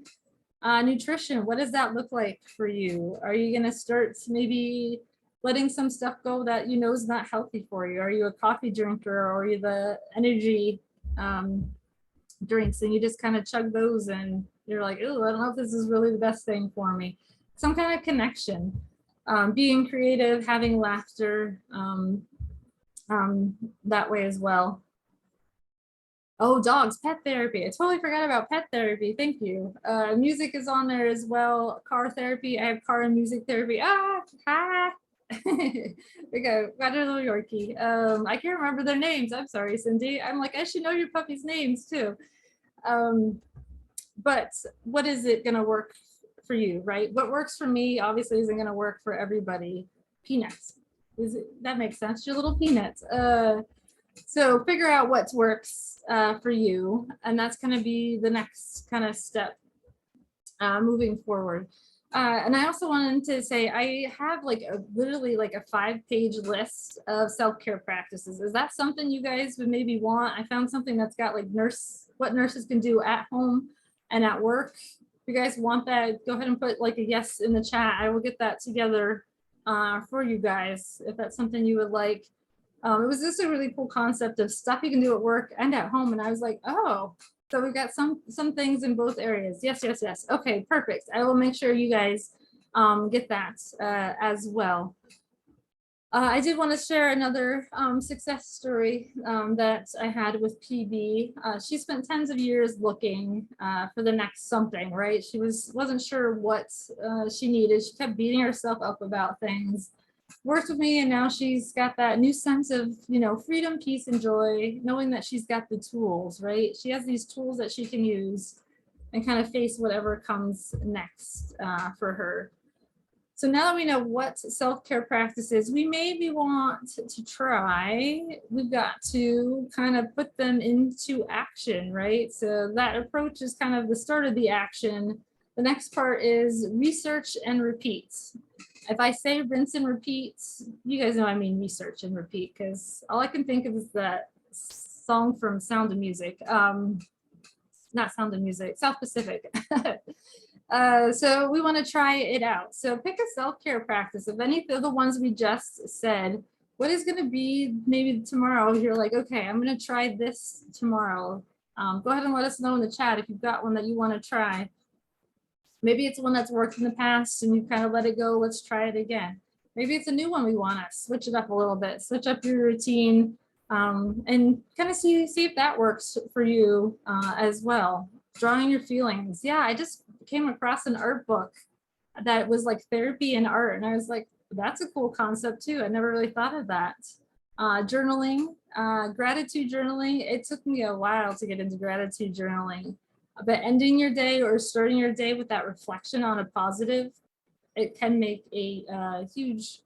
Nutrition, what does that look like for you? Are you going to start maybe letting some stuff go that you know is not healthy for you? Are you a coffee drinker, or are you the energy drinks and you just kind of chug those and you're like, oh, I don't know if this is really the best thing for me? Some kind of connection, being creative, having laughter, that way as well. Oh, dogs, pet therapy. I totally forgot about pet therapy. Thank you. Music is on there as well. Car therapy. I have car and music therapy. Hi. We got a little Yorkie. I can't remember their names. I'm sorry, Cindy. I'm like, I should know your puppy's names too. But what is it going to work for you, right? What works for me obviously isn't going to work for everybody. Peanuts. That makes sense. Your little peanuts. So figure out what works for you, and that's going to be the next kind of step moving forward. And I also wanted to say I have like literally like a 5-page list of self-care practices. Is that something you guys would maybe want? I found something that's got like what nurses can do at home and at work. If you guys want that, go ahead and put like a yes in the chat. I will get that together for you guys if that's something you would like. It was just a really cool concept of stuff you can do at work and at home. And I was like, oh, so we've got some things in both areas. Yes, yes, yes. Okay, perfect. I will make sure you guys get that as well. I did want to share another success story that I had with PB. She spent tens of years looking for the next something, right? She wasn't sure what she needed. She kept beating herself up about things. Worked with me, and now she's got that new sense of, you know, freedom, peace, and joy, knowing that she's got the tools, right? She has these tools that she can use and kind of face whatever comes next for her. So now that we know what self-care practices we maybe want to try, we've got to kind of put them into action, right? So that approach is kind of the start of the action. The next part is research and repeat. If I say rinse and repeat, you guys know I mean research and repeat, because all I can think of is that song from Sound of Music. Not Sound of Music, South Pacific. So we want to try it out. So pick a self-care practice of any of the ones we just said. What is going to be maybe tomorrow? You're like, okay, I'm going to try this tomorrow. Go ahead and let us know in the chat if you've got one that you want to try. Maybe it's one that's worked in the past and you kind of let it go. Let's try it again. Maybe it's a new one we want to switch it up a little bit, switch up your routine, and kind of see if that works for you as well. Drawing your feelings. Yeah, I just came across an art book that was like therapy and art. And I was like, that's a cool concept too. I never really thought of that. Journaling, gratitude journaling. It took me a while to get into gratitude journaling. But ending your day or starting your day with that reflection on a positive, it can make a huge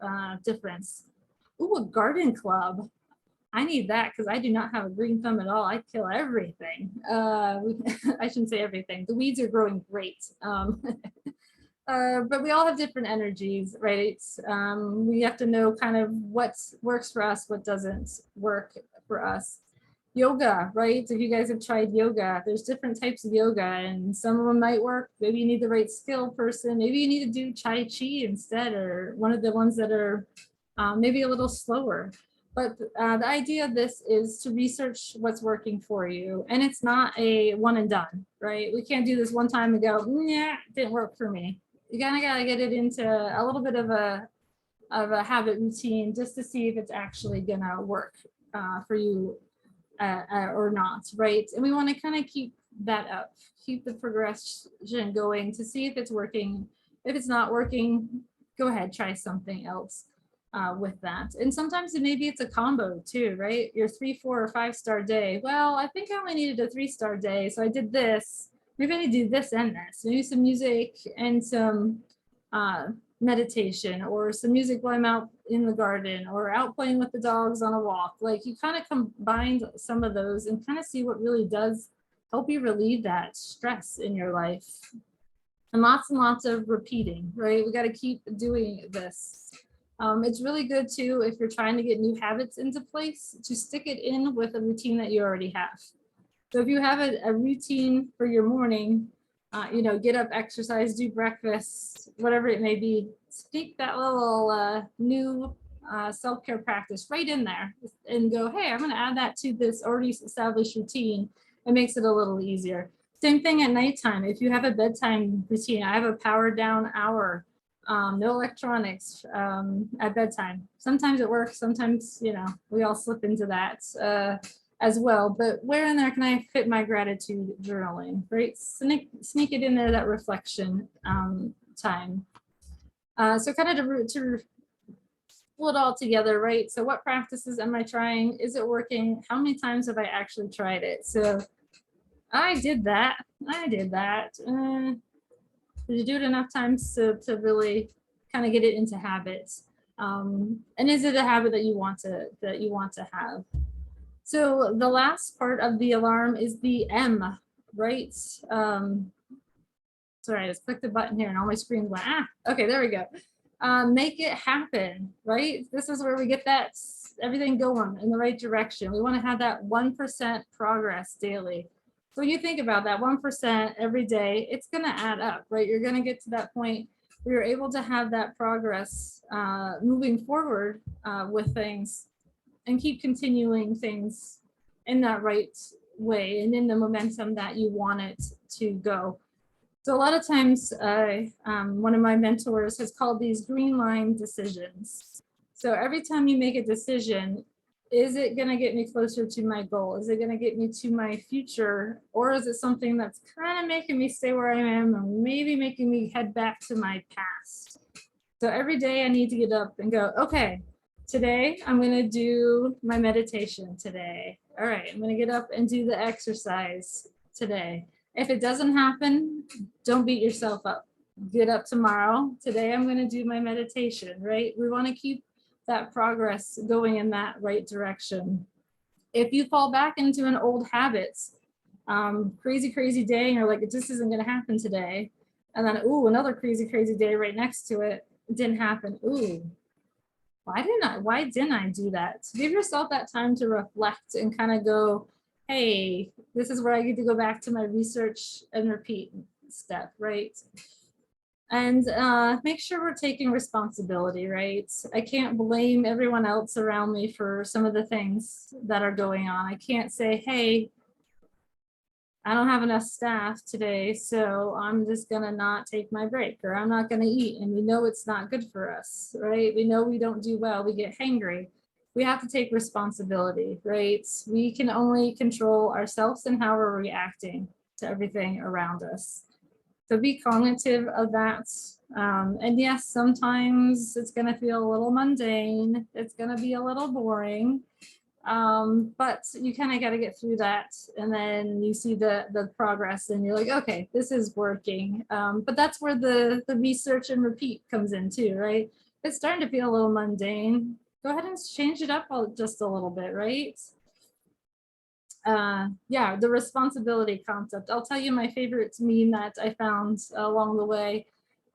difference. Ooh, a garden club. I need that because I do not have a green thumb at all. I kill everything. I shouldn't say everything. The weeds are growing great. But we all have different energies, right? We have to know kind of what works for us, what doesn't work for us. Yoga, right? If you guys have tried yoga, there's different types of yoga, and some of them might work. Maybe you need the right skill person. Maybe you need to do Tai Chi instead, or one of the ones that are maybe a little slower. But the idea of this is to research what's working for you. And it's not a one and done, right? We can't do this one time and go, yeah, it didn't work for me. You kind of got to get it into a little bit of a habit routine just to see if it's actually gonna work for you or not, right? And we want to kind of keep that up, keep the progression going to see if it's working. If it's not working, go ahead, try something else with that. And sometimes maybe it's a combo too, right? Your 3, 4, or 5-star day. Well, I think I only needed a 3-star day, so I did this. Maybe I need to do this and this. Maybe some music and some meditation, or some music while I'm out in the garden or out playing with the dogs on a walk. Like, you kind of combine some of those and kind of see what really does help you relieve that stress in your life. And lots of repeating, right? We got to keep doing this. It's really good too, if you're trying to get new habits into place, to stick it in with a routine that you already have. So if you have a routine for your morning, get up, exercise, do breakfast, whatever it may be, sneak that little new self-care practice right in there and go, hey, I'm going to add that to this already established routine. It makes it a little easier. Same thing at nighttime. If you have a bedtime routine, I have a powered down hour, no electronics at bedtime. Sometimes it works. Sometimes, we all slip into that as well. But where in there can I fit my gratitude journaling, right? Sneak it in there, that reflection time. So kind of to pull it all together, right? So what practices am I trying? Is it working? How many times have I actually tried it? So I did that. Did you do it enough times to really kind of get it into habits? And is it a habit that you want to have? So the last part of the alarm is the M, right? Sorry, I just clicked the button here and all my screens went, okay, there we go. Make it happen, right? This is where we get that everything going in the right direction. We want to have that 1% progress daily. So when you think about that 1% every day, it's going to add up, right? You're going to get to that point where you're able to have that progress moving forward with things and keep continuing things in that right way and in the momentum that you want it to go. So a lot of times, one of my mentors has called these green line decisions. So every time you make a decision, is it going to get me closer to my goal? Is it going to get me to my future? Or is it something that's kind of making me stay where I am, or maybe making me head back to my past? So every day I need to get up and go, okay, today I'm going to do my meditation today. All right, I'm going to get up and do the exercise today. If it doesn't happen, don't beat yourself up. Get up tomorrow. Today I'm going to do my meditation, right? We want to keep that progress going in that right direction. If you fall back into an old habits, crazy day, and you're like, it just isn't going to happen today. And then, another crazy day right next to it. It didn't happen. Why didn't I do that? So give yourself that time to reflect and kind of go, hey, this is where I get to go back to my research and repeat step, right? And make sure we're taking responsibility, right? I can't blame everyone else around me for some of the things that are going on. I can't say, hey, I don't have enough staff today, so I'm just gonna not take my break, or I'm not gonna eat. And we know it's not good for us, right? We know we don't do well, we get hangry. We have to take responsibility, right? We can only control ourselves and how we're reacting to everything around us. So be cognitive of that. And yes, sometimes it's gonna feel a little mundane. It's gonna be a little boring. But you kind of got to get through that, and then you see the progress and you're like, okay, this is working. But that's where the research and repeat comes in too, right? It's starting to feel a little mundane. Go ahead and change it up just a little bit, right? Yeah, the responsibility concept. I'll tell you my favorite meme that I found along the way.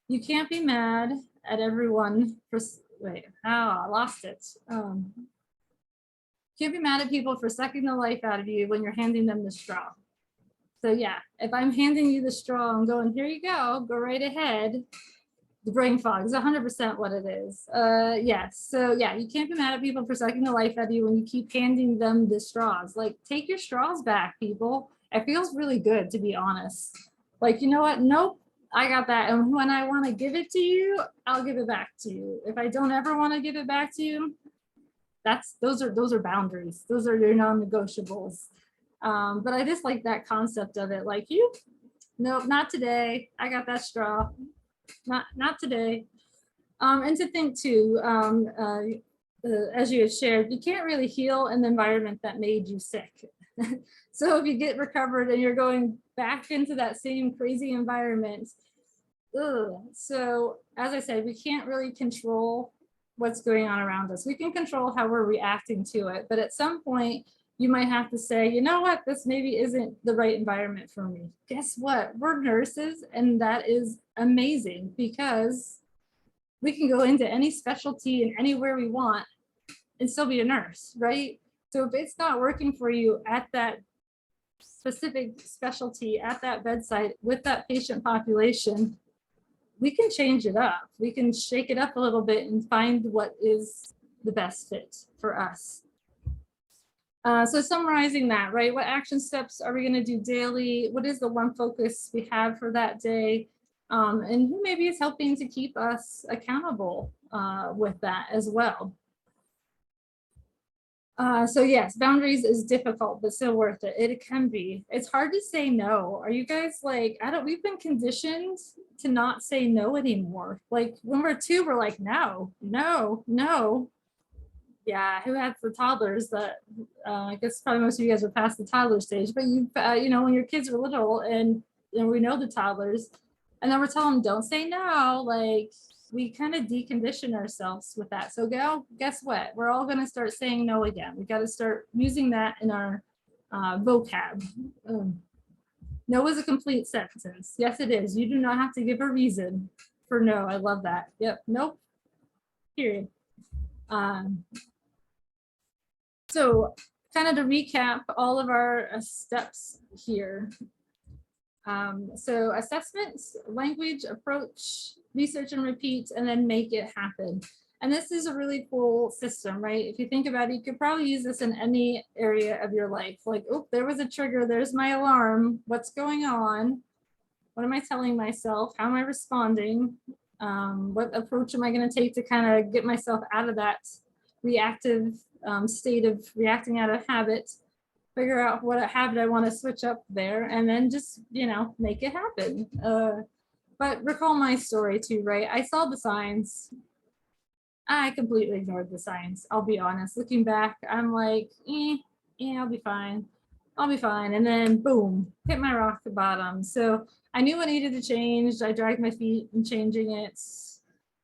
You can't be mad at everyone for, wait, oh, I lost it. Can't be mad at people for sucking the life out of you when you're handing them the straw. So yeah, if I'm handing you the straw, I'm going, here you go right ahead. The brain fog is 100% what it is. Yes. So yeah, you can't be mad at people for sucking the life out of you when you keep handing them the straws. Like, take your straws back, people. It feels really good, to be honest. Like, you know what? Nope, I got that. And when I want to give it to you, I'll give it back to you. If I don't ever want to give it back to you, those are boundaries. Those are your non-negotiables. But I just like that concept of it. Like, you, nope, not today. I got that straw. Not today. And to think too, as you had shared, you can't really heal an environment that made you sick. So if you get recovered and you're going back into that same crazy environment, ugh. So as I said, we can't really control what's going on around us. We can control how we're reacting to it, but at some point you might have to say, you know what, this maybe isn't the right environment for me. Guess what? We're nurses, and that is amazing because we can go into any specialty and anywhere we want and still be a nurse, right? So if it's not working for you at that specific specialty, at that bedside, with that patient population, we can change it up. We can shake it up a little bit and find what is the best fit for us. So summarizing that, right? What action steps are we going to do daily? What is the one focus we have for that day? And who maybe is helping to keep us accountable with that as well? So yes, boundaries is difficult, but still worth it. It can be. It's hard to say no. Are you guys like, we've been conditioned to not say no anymore. Like when we're 2, we're like, no, no, no. Yeah, who has the toddlers that, I guess probably most of you guys are past the toddler stage, but you know, when your kids are little and we know the toddlers, and then we're telling them, don't say no, like we kind of decondition ourselves with that. So guess what? We're all going to start saying no again. We got to start using that in our vocab. No is a complete sentence. Yes, it is. You do not have to give a reason for no. I love that. Yep. Nope. Period. So kind of to recap all of our steps here. So assessments, language, approach, research and repeat, and then make it happen. And this is a really cool system, right? If you think about it, you could probably use this in any area of your life. Like, oh, there was a trigger, there's my alarm. What's going on? What am I telling myself? How am I responding? What approach am I going to take to kind of get myself out of that reactive state of reacting out of habit? Figure out what habit I want to switch up there, and then just, make it happen. But recall my story too, right? I saw the signs. I completely ignored the signs. I'll be honest. Looking back, I'm like, yeah, I'll be fine. I'll be fine. And then boom, hit my rock bottom. So I knew what needed to change. I dragged my feet in changing it.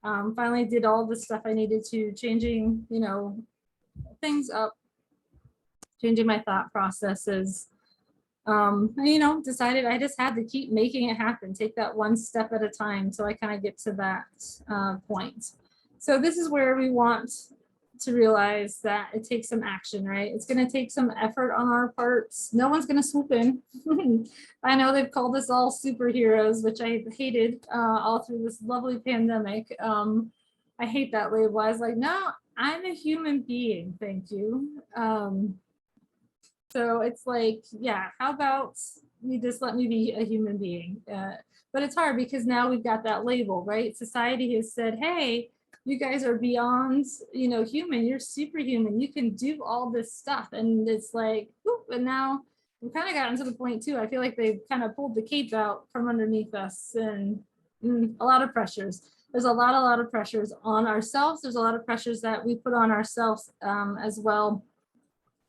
Finally did all the stuff I needed to, changing, things up, changing my thought processes. Decided I just had to keep making it happen, take that one step at a time till I kind of get to that point. So this is where we want to realize that it takes some action, right? It's going to take some effort on our parts. No one's going to swoop in. I know they've called us all superheroes, which I hated all through this lovely pandemic. I hate that label. I was like, no, I'm a human being. Thank you. So it's like, yeah, how about you just let me be a human being? But it's hard because now we've got that label, right? Society has said, hey, you guys are beyond, human. You're superhuman. You can do all this stuff. And it's like, whoop, and now we've kind of gotten to the point too. I feel like they've kind of pulled the cape out from underneath us, and a lot of pressures. There's a lot of pressures on ourselves. There's a lot of pressures that we put on ourselves as well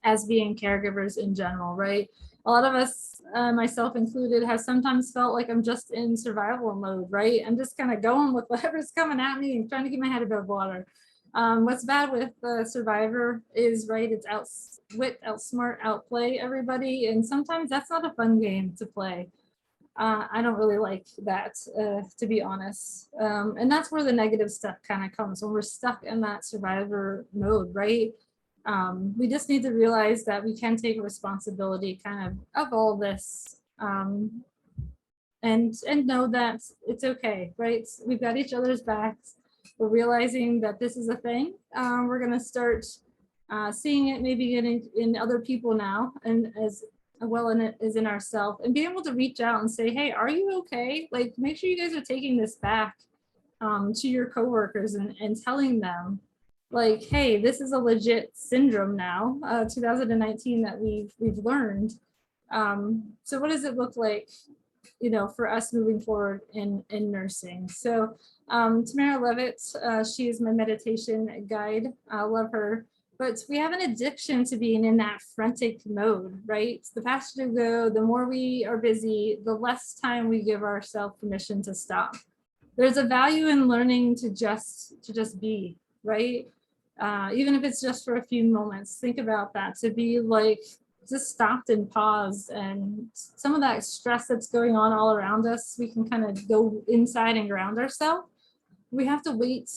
as being caregivers in general, right? A lot of us, myself included, have sometimes felt like I'm just in survival mode, right? I'm just kind of going with whatever's coming at me and trying to keep my head above water. What's bad with the survivor is, right, it's outwit, outsmart, outplay everybody. And sometimes that's not a fun game to play. I don't really like that, to be honest. And that's where the negative stuff kind of comes when we're stuck in that survivor mode, right? We just need to realize that we can take responsibility kind of all this, and know that it's okay, right? We've got each other's backs. We're realizing that this is a thing. We're gonna start seeing it maybe in other people now, and as well in it as in ourselves, and being able to reach out and say, hey, are you okay? Like, make sure you guys are taking this back to your coworkers, and telling them, like, hey, this is a legit syndrome now, 2019, that we've learned. So what does it look like, for us moving forward in nursing? So Tamara Levitt, she is my meditation guide. I love her. But we have an addiction to being in that frantic mode, right? The faster we go, the more we are busy, the less time we give ourselves permission to stop. There's a value in learning to just be, right? Even if it's just for a few moments. Think about that, to be like just stopped and paused, and some of that stress that's going on all around us, we can kind of go inside and ground ourselves. We have to wait.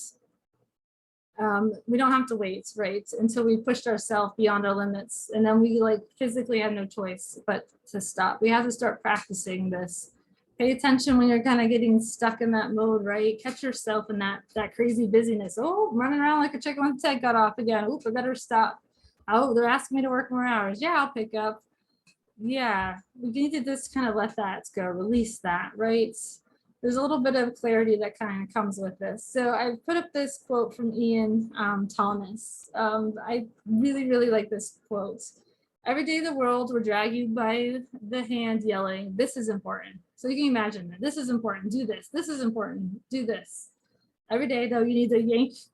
We don't have to wait, right, until we pushed ourselves beyond our limits, and then we like physically have no choice but to stop. We have to start practicing this. Pay attention when you're kind of getting stuck in that mode, right? Catch yourself in that crazy busyness. Oh, I'm running around like a chicken with the head cut off again. Oop, I better stop. Oh, they're asking me to work more hours. Yeah, I'll pick up. Yeah, we need to just kind of let that go, release that, right? There's a little bit of clarity that kind of comes with this. So I put up this quote from Ian Thomas. I really, really like this quote. Every day the world will drag you by the hand yelling, this is important. So you can imagine that this is important, do this. This is important, do this. Every day though, you need to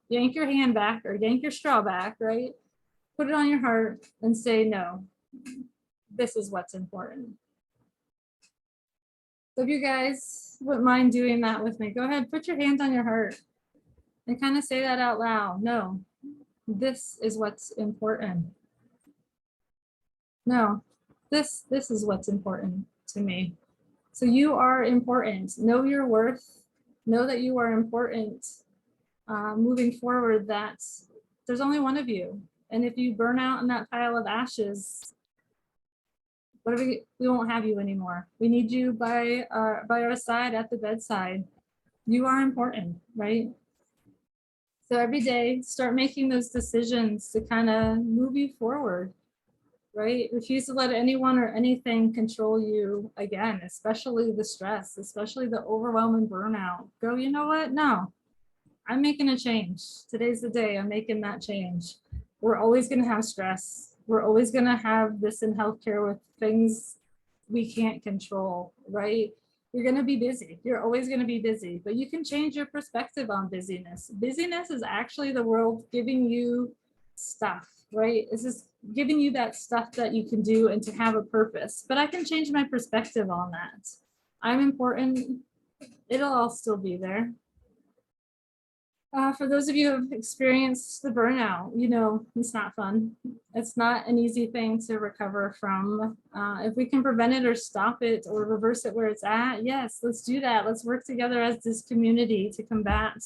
yank your hand back, or yank your straw back, right? Put it on your heart and say, no, this is what's important. So if you guys wouldn't mind doing that with me, go ahead, put your hand on your heart and kind of say that out loud. No, this is what's important. No, this is what's important to me. So you are important. Know your worth. Know that you are important. Moving forward, that there's only one of you. And if you burn out in that pile of ashes, we won't have you anymore. We need you by our side at the bedside. You are important, right? So every day, start making those decisions to kind of move you forward, right? Refuse to let anyone or anything control you again, especially the stress, especially the overwhelming burnout. Go, you know what? No, I'm making a change. Today's the day I'm making that change. We're always going to have stress. We're always going to have this in healthcare with things we can't control, right? You're going to be busy. You're always going to be busy, but you can change your perspective on busyness. Busyness is actually the world giving you stuff, right? It's just giving you that stuff that you can do and to have a purpose. But I can change my perspective on that. I'm important. It'll all still be there. For those of you who have experienced the burnout, it's not fun. It's not an easy thing to recover from. If we can prevent it or stop it or reverse it where it's at, yes, let's do that. Let's work together as this community to combat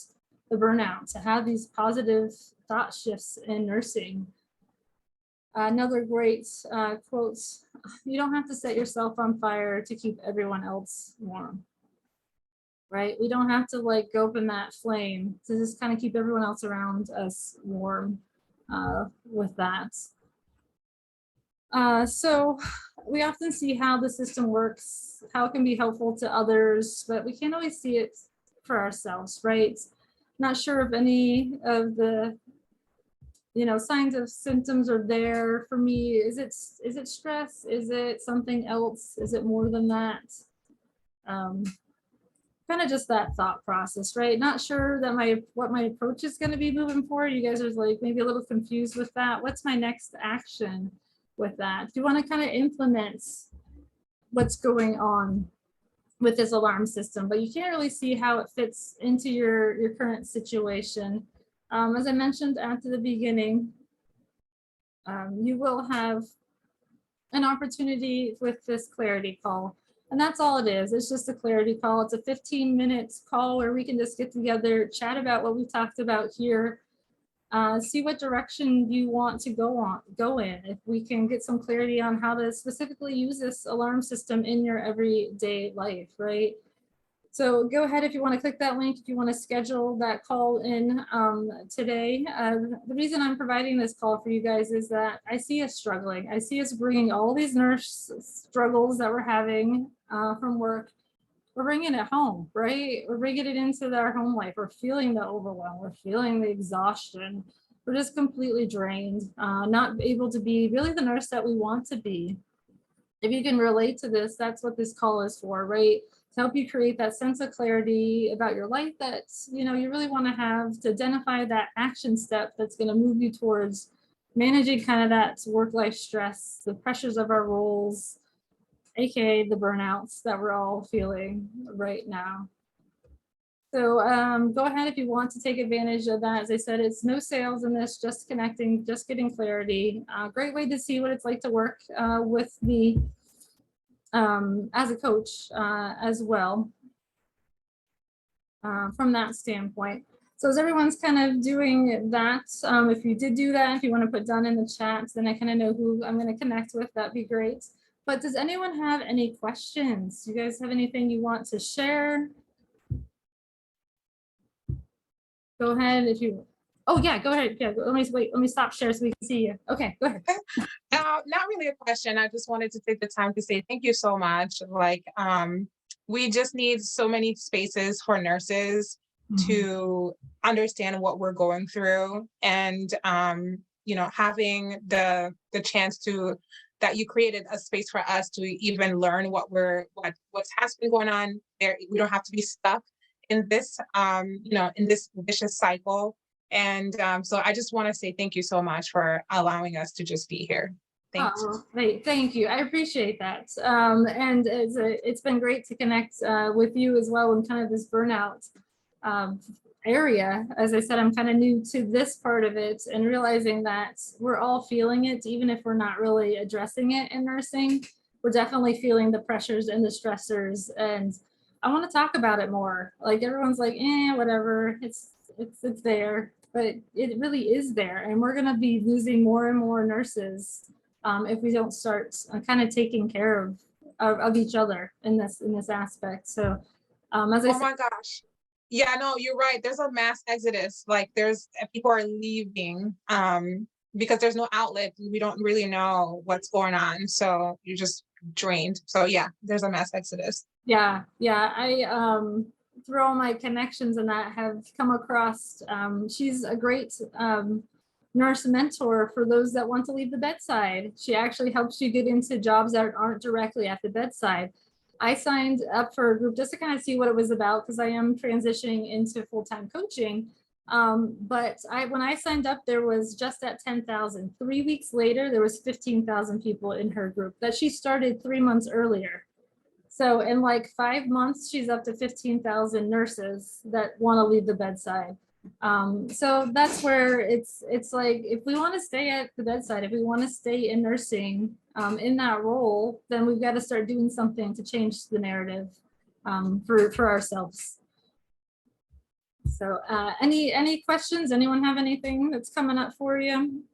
the burnout, to have these positive thought shifts in nursing. Another great quote, you don't have to set yourself on fire to keep everyone else warm. Right? We don't have to like go up in that flame to just kind of keep everyone else around us warm with that. So we often see how the system works, how it can be helpful to others, but we can't always see it for ourselves, right? Not sure if any of the signs of symptoms are there for me. Is it stress? Is it something else? Is it more than that? Kind of just that thought process, right? Not sure that what my approach is going to be moving forward. You guys are like maybe a little confused with that. What's my next action with that? Do you want to kind of implement what's going on with this alarm system, but you can't really see how it fits into your current situation? As I mentioned at the beginning, you will have an opportunity with this clarity call And that's all it is. It's just a clarity call. It's a 15-minute call where we can just get together, chat about what we talked about here, see what direction you want to go in. If we can get some clarity on how to specifically use this alarm system in your everyday life, right? So go ahead if you want to click that link, if you want to schedule that call in today. The reason I'm providing this call for you guys is that I see us struggling. I see us bringing all these nurse struggles that we're having from work. We're bringing it home, right? We're bringing it into our home life. We're feeling the overwhelm. We're feeling the exhaustion. We're just completely drained, not able to be really the nurse that we want to be. If you can relate to this, that's what this call is for, right? To help you create that sense of clarity about your life that you really want to have, to identify that action step that's going to move you towards managing kind of that work-life stress, the pressures of our roles, aka the burnouts that we're all feeling right now. So go ahead if you want to take advantage of that. As I said, it's no sales in this, just connecting, just getting clarity. Great way to see what it's like to work with me as a coach as well from that standpoint. So as everyone's kind of doing that, if you did do that, if you want to put done in the chat, then I kind of know who I'm going to connect with, that'd be great. But does anyone have any questions? You guys have anything you want to share? Go ahead if you, oh yeah, go ahead. Yeah, let me stop share so we can see you. Okay, go ahead. Not really a question. I just wanted to take the time to say thank you so much. Like, we just need so many spaces for nurses to understand what we're going through, and having the chance to that you created a space for us to even learn what's has been going on there. We don't have to be stuck in this in this vicious cycle. And so I just want to say thank you so much for allowing us to just be here. Thanks. Oh, thank you. I appreciate that. And it's been great to connect with you as well in kind of this burnout area. As I said, I'm kind of new to this part of it, and realizing that we're all feeling it, even if we're not really addressing it in nursing. We're definitely feeling the pressures and the stressors, and I want to talk about it more. Like everyone's like, whatever, it's there, but it really is there, and we're going to be losing more and more nurses if we don't start kind of taking care of each other in this aspect. So as I Oh said, my gosh. Yeah, no, you're right. There's a mass exodus. Like people are leaving because there's no outlet. We don't really know what's going on. So you're just drained. So yeah, there's a mass exodus. yeah, I through all my connections and that have come across, she's a great nurse mentor for those that want to leave the bedside. She actually helps you get into jobs that aren't directly at the bedside. I signed up for a group just to kind of see what it was about, because I am transitioning into full-time coaching. But when I signed up, there was just at 10,000. 3 weeks later, there was 15,000 people in her group that she started 3 months earlier. So in like 5 months, she's up to 15,000 nurses that want to leave the bedside. So that's where it's like, if we want to stay at the bedside, if we want to stay in nursing in that role, then we've got to start doing something to change the narrative for ourselves. So any questions? Anyone have anything that's coming up for you?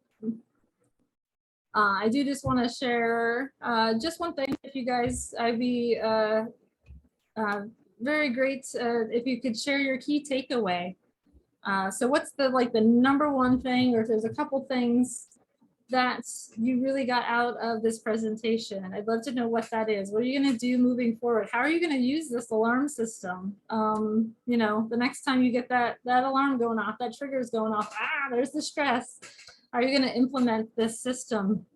I do just want to share just one thing. If you guys, I'd be very great if you could share your key takeaway. So what's the number one thing, or if there's a couple things that you really got out of this presentation? I'd love to know what that is. What are you going to do moving forward? How are you going to use this alarm system? The next time you get that alarm going off, that trigger is going off, there's the stress. Are you going to implement this system?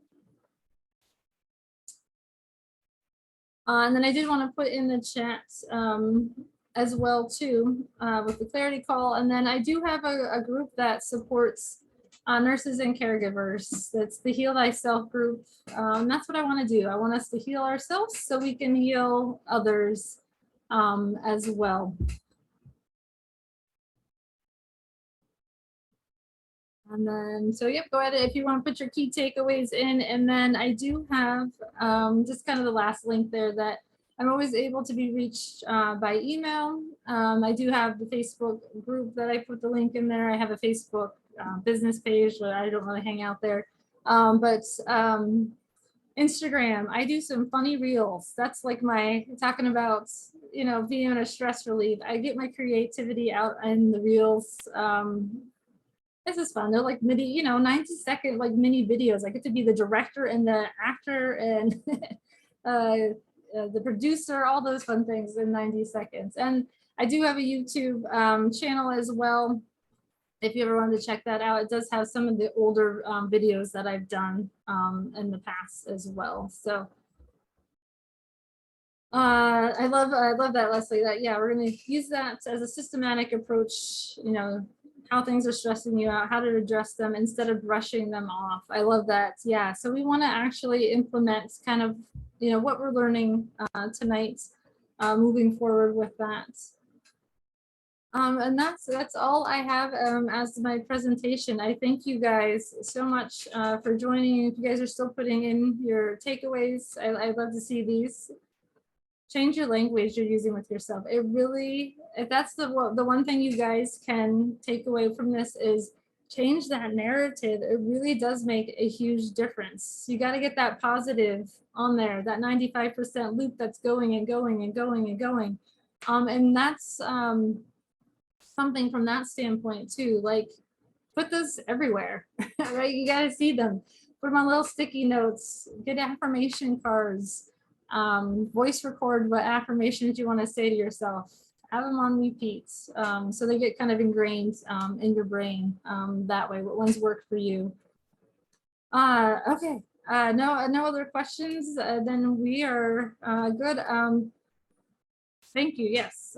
And then I did want to put in the chat as well too with the clarity call. And then I do have a group that supports nurses and caregivers. That's the Heal Thyself group. That's what I want to do. I want us to heal ourselves so we can heal others as well. And then, so yep, go ahead if you want to put your key takeaways in. And then I do have just kind of the last link there that I'm always able to be reached by email. I do have the Facebook group that I put the link in there. I have a Facebook business page, but I don't really hang out there. But Instagram, I do some funny reels. That's like my talking about, you know, being a stress relief. I get my creativity out in the reels. This is fun. They're like mini, you know, 90-second like mini videos. I get to be the director and the actor and the producer, all those fun things in 90 seconds. And I do have a YouTube channel as well. If you ever wanted to check that out, it does have some of the older videos that I've done in the past as well. So I love that, Leslie, that, yeah, we're going to use that as a systematic approach, you know, how things are stressing you out, how to address them instead of brushing them off. I love that. Yeah. So we want to actually implement kind of, you know, what we're learning tonight, moving forward with that. And that's all I have as my presentation. I thank you guys so much for joining. If you guys are still putting in your takeaways, I'd love to see these. Change your language you're using with yourself. It really, if that's the one thing you guys can take away from this is change that narrative. It really does make a huge difference. You got to get that positive on there, that 95% loop that's going and going and going and going. And that's something from that standpoint too, like put those everywhere, right? You got to see them, put them on little sticky notes, get affirmation cards, voice record what affirmations you want to say to yourself, have them on repeat, so they get kind of ingrained in your brain that way, what ones work for you. Okay, no other questions, then we are good. Thank you. Yes.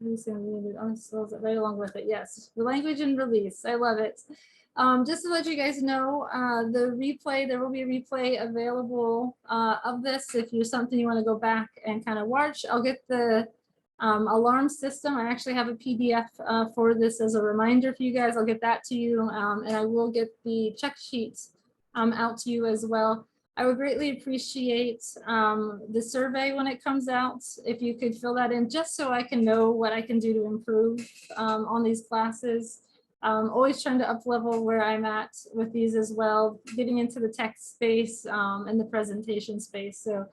Right along with it. Yes, the language and release. I love it. Just to let you guys know, the replay, there will be a replay available of this. If you're something you want to go back and kind of watch, I'll get the alarm system. I actually have a PDF for this as a reminder for you guys. I'll get that to you, and I will get the check sheets out to you as well. I would greatly appreciate the survey when it comes out, if you could fill that in, just so I can know what I can do to improve on these classes. Always trying to up level where I'm at with these as well, getting into the text space and the presentation space. So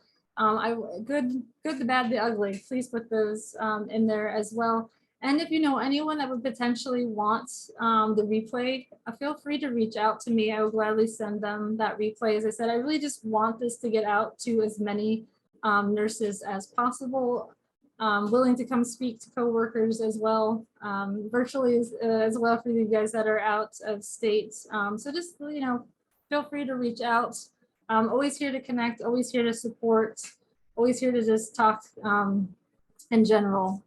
good, the bad, the ugly, please put those in there as well. And if you know anyone that would potentially want the replay, feel free to reach out to me. I will gladly send them that replay. As I said, I really just want this to get out to as many nurses as possible. Willing to come speak to coworkers as well, virtually as well for you guys that are out of state. So just, you know, feel free to reach out. Always here to connect, always here to support, always here to just talk in general.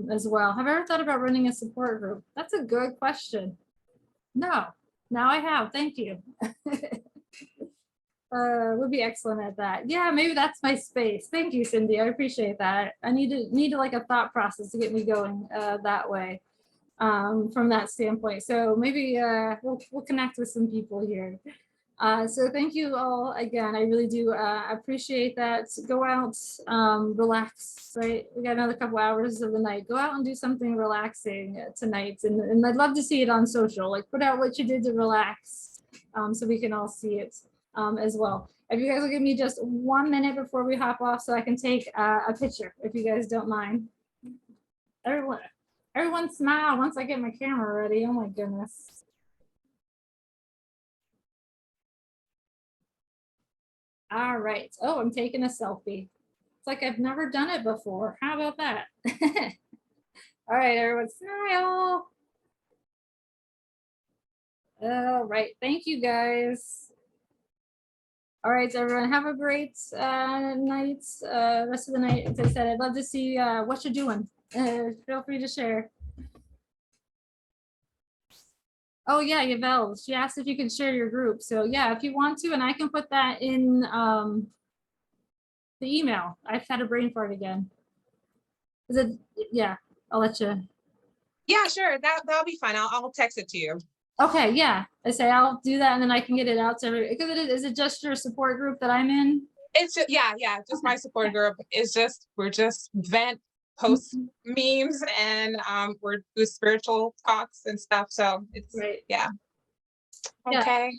As well. Have I ever thought about running a support group? That's a good question. No, now I have. Thank you. Would be excellent at that. Yeah, maybe that's my space. Thank you, Cindy. I appreciate that. I need like a thought process to get me going that way from that standpoint. So maybe we'll connect with some people here. So thank you all again. I really do appreciate that. Go out, relax, right? We got another couple hours of the night. Go out and do something relaxing tonight. And I'd love to see it on social, like put out what you did to relax so we can all see it as well. If you guys will give me just 1 minute before we hop off so I can take a picture, if you guys don't mind. Everyone smile once I get my camera ready. Oh my goodness. All right. Oh, I'm taking a selfie. It's like I've never done it before. How about that? All right, everyone smile. All right. Thank you, guys. All right, everyone. Have a great night, rest of the night. As I said, I'd love to see what you're doing. Feel free to share. Oh yeah, Yvel, she asked if you can share your group. So yeah, if you want to, and I can put that in the email. I've had a brain fart again. Is it? Yeah, I'll let you. Yeah, sure. That'll be fine. I'll text it to you. Okay, yeah. I say I'll do that and then I can get it out to everybody. Because is it just your support group that I'm in? It's just, yeah, just my support group. It's just, we're just vent, post memes, and we're do spiritual talks and stuff. So it's, Right. yeah. Yeah. Okay.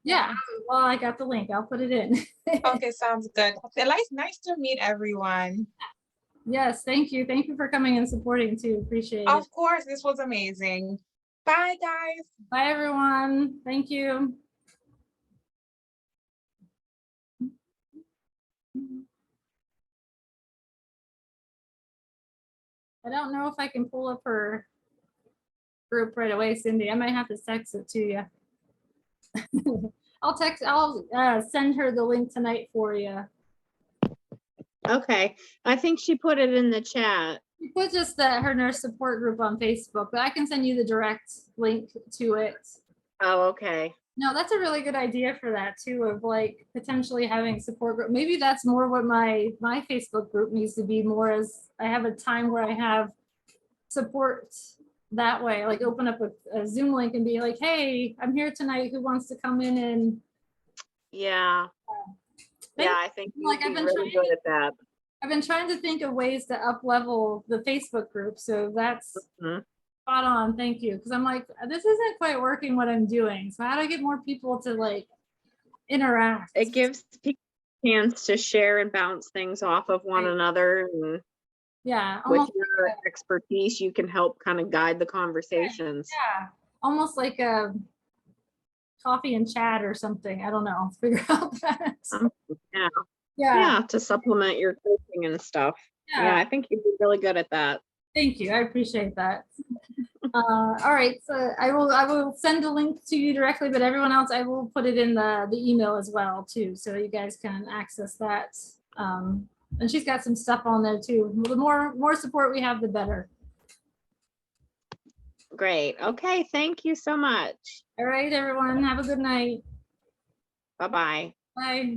Yeah. Well, I got the link. I'll put it in. Okay, sounds good. Okay, nice to meet everyone. Yes, thank you. Thank you for coming and supporting too. Appreciate it. Of course, this was amazing. Bye, guys. Bye, everyone. Thank you. I don't know if I can pull up her group right away, Cindy. I might have to text it to you. I'll send her the link tonight for you. Okay, I think she put it in the chat. You put just her nurse support group on Facebook, but I can send you the direct link to it. Oh, okay. No, that's a really good idea for that too, of like potentially having support group. Maybe that's more what my Facebook group needs to be more, as I have a time where I have support that way, like open up a Zoom link and be like, hey, I'm here tonight. Who wants to come in? And Yeah. Yeah, I think you'd like be really good at that. I've been trying to think of ways to up level the Facebook group. So that's Mhm. spot on. Thank you. Because I'm like, this isn't quite working what I'm doing. So how do I get more people to like interact? It gives people a chance to share and bounce things off of one Right. another. And Yeah. with Almost, your expertise, you can help kind of guide the conversations. yeah. Almost like a coffee and chat or something. I don't know. I'll figure out that. Yeah. Yeah. Yeah, to supplement your coaching and stuff. Yeah, I think you'd be really good at that. Thank you. I appreciate that. All right. So I will send a link to you directly, but everyone else, I will put it in the email as well too, so you guys can access that. And she's got some stuff on there too. The more support we have, the better. Great. Okay, thank you so much. All right, everyone. Have a good night. Bye-bye. Bye.